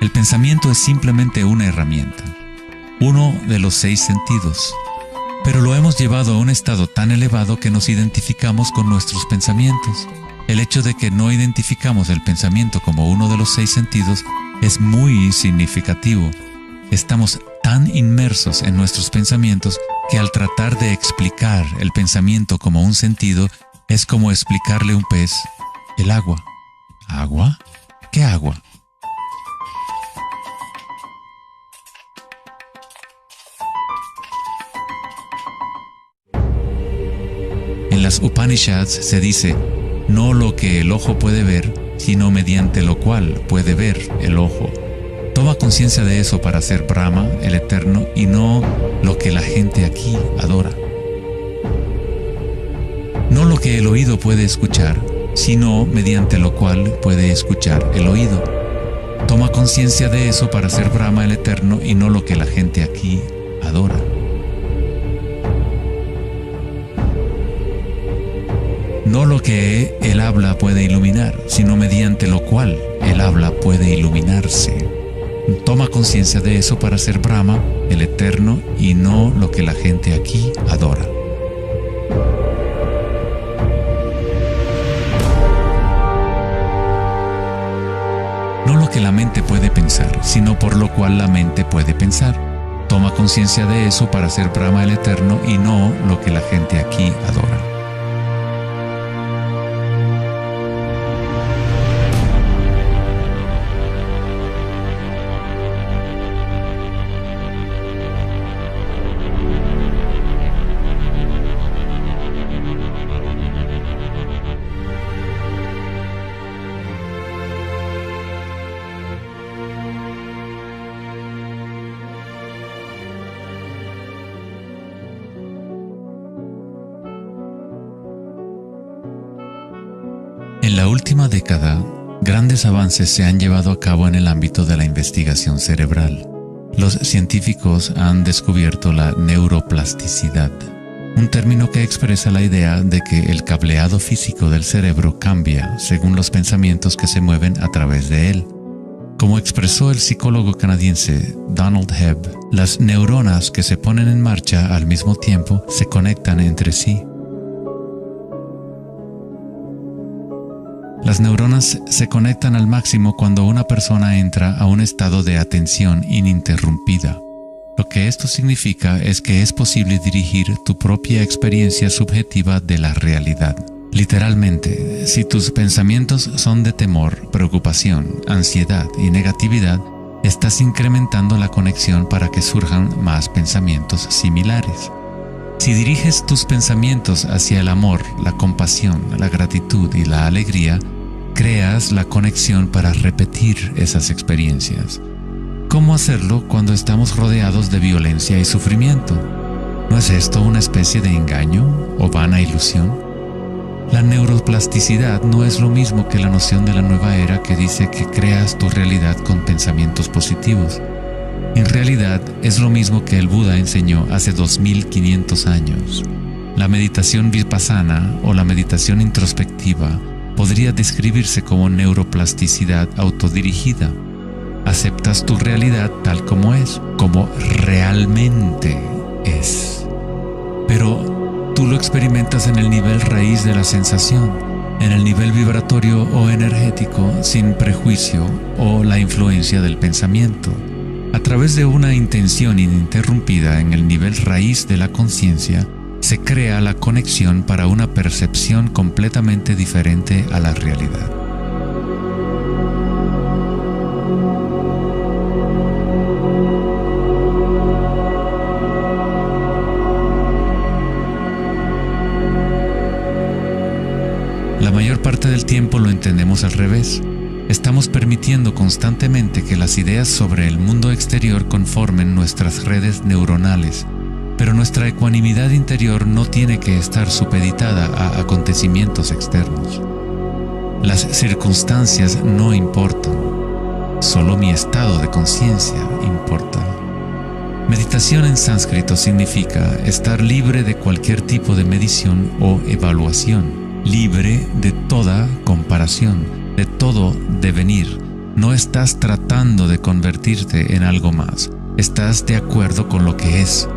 El pensamiento es simplemente una herramienta, uno de los 6 sentidos, pero lo hemos llevado a un estado tan elevado que nos identificamos con nuestros pensamientos. El hecho de que no identificamos el pensamiento como uno de los 6 sentidos es muy significativo. Estamos tan inmersos en nuestros pensamientos que al tratar de explicar el pensamiento como un sentido, es como explicarle a un pez el agua. ¿Agua? ¿Qué agua? En las Upanishads se dice, no lo que el ojo puede ver, sino mediante lo cual puede ver el ojo. Toma conciencia de eso para ser Brahma, el Eterno, y no lo que la gente aquí adora. No lo que el oído puede escuchar, sino mediante lo cual puede escuchar el oído. Toma conciencia de eso para ser Brahma, el Eterno, y no lo que la gente aquí adora. No lo que el habla puede iluminar, sino mediante lo cual el habla puede iluminarse. Toma conciencia de eso para ser Brahma, el Eterno, y no lo que la gente aquí adora. No lo que la mente puede pensar, sino por lo cual la mente puede pensar. Toma conciencia de eso para ser Brahma, el Eterno, y no lo que la gente aquí adora. la última década, grandes avances se han llevado a cabo en el ámbito de la investigación cerebral. Los científicos han descubierto la neuroplasticidad, un término que expresa la idea de que el cableado físico del cerebro cambia según los pensamientos que se mueven a través de él. Como expresó el psicólogo canadiense Donald Hebb, las neuronas que se ponen en marcha al mismo tiempo se conectan entre sí. Las neuronas se conectan al máximo cuando una persona entra a un estado de atención ininterrumpida. Lo que esto significa es que es posible dirigir tu propia experiencia subjetiva de la realidad. Literalmente, si tus pensamientos son de temor, preocupación, ansiedad y negatividad, estás incrementando la conexión para que surjan más pensamientos similares. Si diriges tus pensamientos hacia el amor, la compasión, la gratitud y la alegría, creas la conexión para repetir esas experiencias. ¿Cómo hacerlo cuando estamos rodeados de violencia y sufrimiento? ¿No es esto una especie de engaño o vana ilusión? La neuroplasticidad no es lo mismo que la noción de la nueva era que dice que creas tu realidad con pensamientos positivos. En realidad es lo mismo que el Buda enseñó hace 2500 años. La meditación vipassana o la meditación introspectiva podría describirse como neuroplasticidad autodirigida. Aceptas tu realidad tal como es, como realmente es. Pero tú lo experimentas en el nivel raíz de la sensación, en el nivel vibratorio o energético, sin prejuicio o la influencia del pensamiento. A través de una intención ininterrumpida en el nivel raíz de la conciencia, se crea la conexión para una percepción completamente diferente a la realidad. La mayor parte del tiempo lo entendemos al revés. Estamos permitiendo constantemente que las ideas sobre el mundo exterior conformen nuestras redes neuronales, pero nuestra ecuanimidad interior no tiene que estar supeditada a acontecimientos externos. Las circunstancias no importan, solo mi estado de conciencia importa. Meditación en sánscrito significa estar libre de cualquier tipo de medición o evaluación, libre de toda comparación, de todo devenir. No estás tratando de convertirte en algo más, estás de acuerdo con lo que es.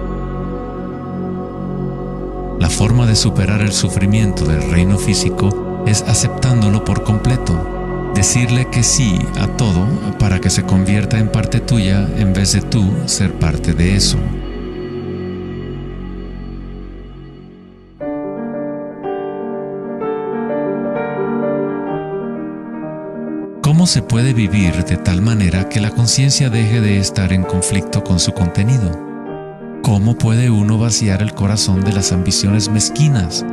La forma de superar el sufrimiento del reino físico es aceptándolo por completo, decirle que sí a todo para que se convierta en parte tuya en vez de tú ser parte de eso. ¿Cómo se puede vivir de tal manera que la conciencia deje de estar en conflicto con su contenido? ¿Cómo puede uno vaciar el corazón de las ambiciones mezquinas?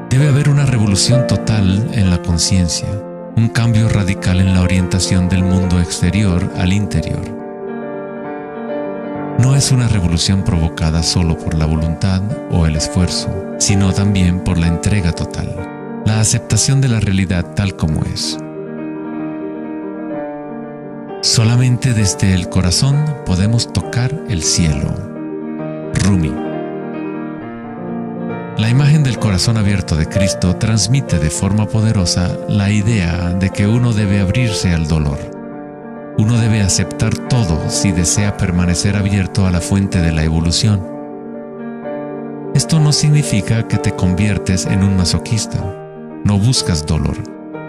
Debe haber una revolución total en la conciencia, un cambio radical en la orientación del mundo exterior al interior. No es una revolución provocada solo por la voluntad o el esfuerzo, sino también por la entrega total, la aceptación de la realidad tal como es. Solamente desde el corazón podemos tocar el cielo. Rumi. La imagen del corazón abierto de Cristo transmite de forma poderosa la idea de que uno debe abrirse al dolor. Uno debe aceptar todo si desea permanecer abierto a la fuente de la evolución. Esto no significa que te conviertes en un masoquista. No buscas dolor,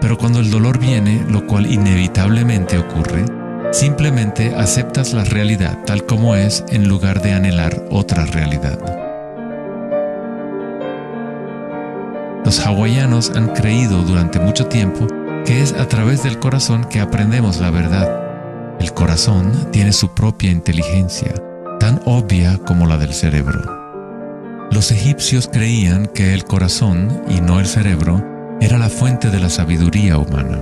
pero cuando el dolor viene, lo cual inevitablemente ocurre, simplemente aceptas la realidad tal como es en lugar de anhelar otra realidad. Los hawaianos han creído durante mucho tiempo que es a través del corazón que aprendemos la verdad. El corazón tiene su propia inteligencia, tan obvia como la del cerebro. Los egipcios creían que el corazón, y no el cerebro, era la fuente de la sabiduría humana.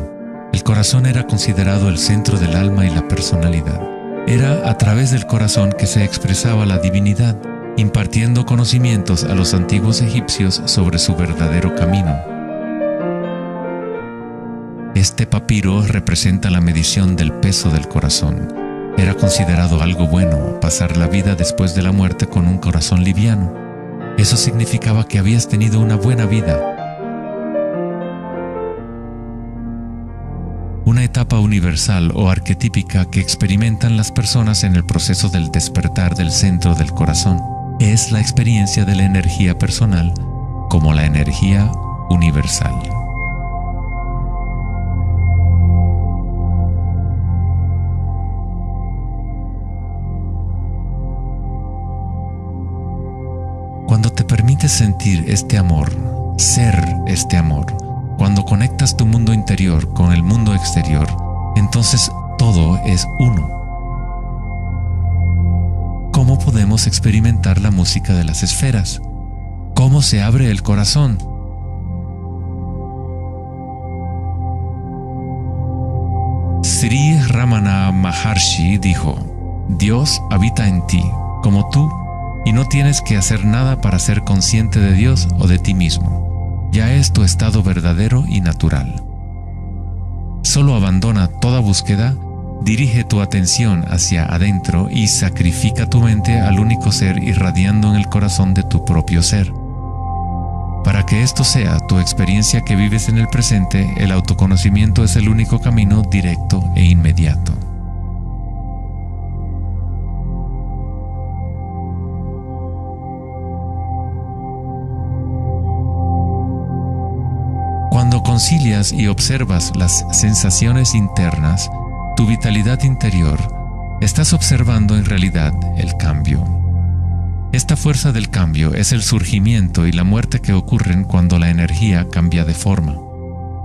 El corazón era considerado el centro del alma y la personalidad. Era a través del corazón que se expresaba la divinidad, impartiendo conocimientos a los antiguos egipcios sobre su verdadero camino. Este papiro representa la medición del peso del corazón. Era considerado algo bueno pasar la vida después de la muerte con un corazón liviano. Eso significaba que habías tenido una buena vida. Una etapa universal o arquetípica que experimentan las personas en el proceso del despertar del centro del corazón es la experiencia de la energía personal como la energía universal. Cuando te permites sentir este amor, ser este amor, cuando conectas tu mundo interior con el mundo exterior, entonces todo es uno. ¿Cómo podemos experimentar la música de las esferas? ¿Cómo se abre el corazón? Sri Ramana Maharshi dijo: Dios habita en ti, como tú, y no tienes que hacer nada para ser consciente de Dios o de ti mismo. Ya es tu estado verdadero y natural. Solo abandona toda búsqueda, dirige tu atención hacia adentro y sacrifica tu mente al único ser irradiando en el corazón de tu propio ser. Para que esto sea tu experiencia que vives en el presente, el autoconocimiento es el único camino directo e inmediato. Cuando concilias y observas las sensaciones internas, tu vitalidad interior, estás observando en realidad el cambio. Esta fuerza del cambio es el surgimiento y la muerte que ocurren cuando la energía cambia de forma.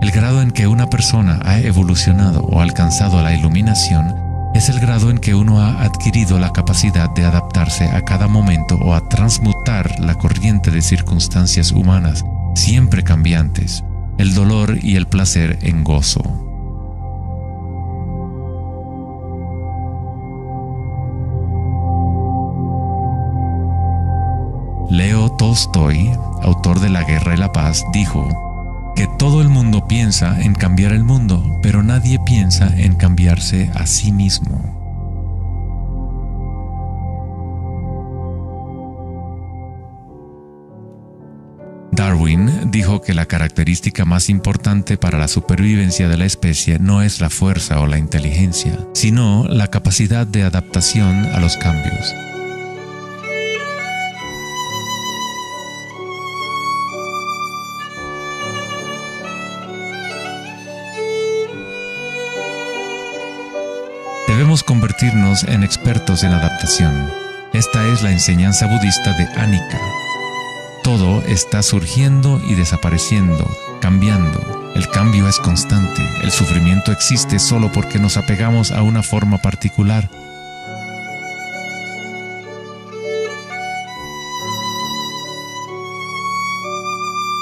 El grado en que una persona ha evolucionado o alcanzado la iluminación es el grado en que uno ha adquirido la capacidad de adaptarse a cada momento o a transmutar la corriente de circunstancias humanas, siempre cambiantes, el dolor y el placer en gozo. Leo Tolstoy, autor de La Guerra y la Paz, dijo que todo el mundo piensa en cambiar el mundo, pero nadie piensa en cambiarse a sí mismo. Darwin dijo que la característica más importante para la supervivencia de la especie no es la fuerza o la inteligencia, sino la capacidad de adaptación a los cambios. Debemos convertirnos en expertos en adaptación. Esta es la enseñanza budista de Anicca. Todo está surgiendo y desapareciendo, cambiando. El cambio es constante. El sufrimiento existe solo porque nos apegamos a una forma particular.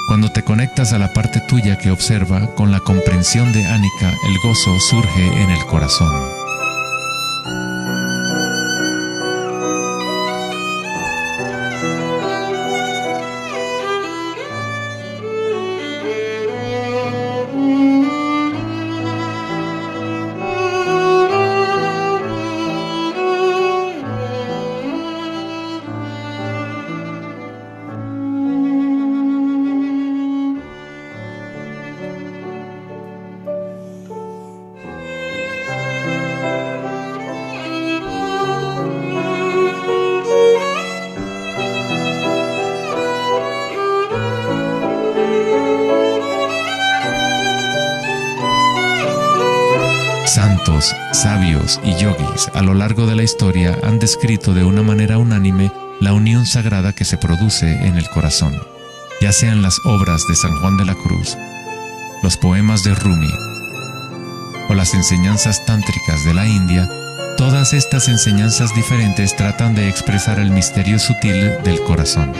Cuando te conectas a la parte tuya que observa, con la comprensión de Anicca, el gozo surge en el corazón. Santos, sabios y yogis a lo largo de la historia han descrito de una manera unánime la unión sagrada que se produce en el corazón, ya sean las obras de San Juan de la Cruz, los poemas de Rumi o las enseñanzas tántricas de la India. Todas estas enseñanzas diferentes tratan de expresar el misterio sutil del corazón.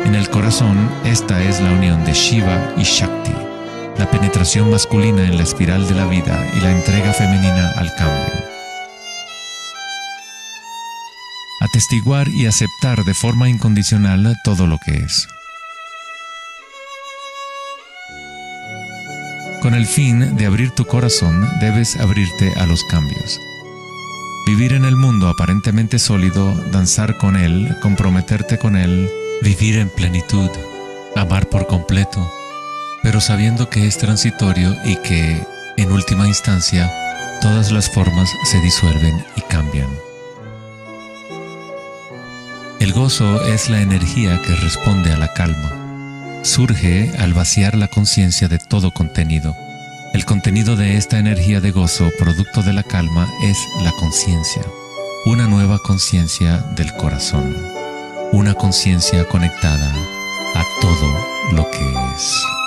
En el corazón, esta es la unión de Shiva y Shakti, la penetración masculina en la espiral de la vida y la entrega femenina al cambio. Atestiguar y aceptar de forma incondicional todo lo que es. Con el fin de abrir tu corazón, debes abrirte a los cambios. Vivir en el mundo aparentemente sólido, danzar con él, comprometerte con él, vivir en plenitud, amar por completo, pero sabiendo que es transitorio y que, en última instancia, todas las formas se disuelven y cambian. El gozo es la energía que responde a la calma. Surge al vaciar la conciencia de todo contenido. El contenido de esta energía de gozo, producto de la calma, es la conciencia. Una nueva conciencia del corazón. Una conciencia conectada a todo lo que es.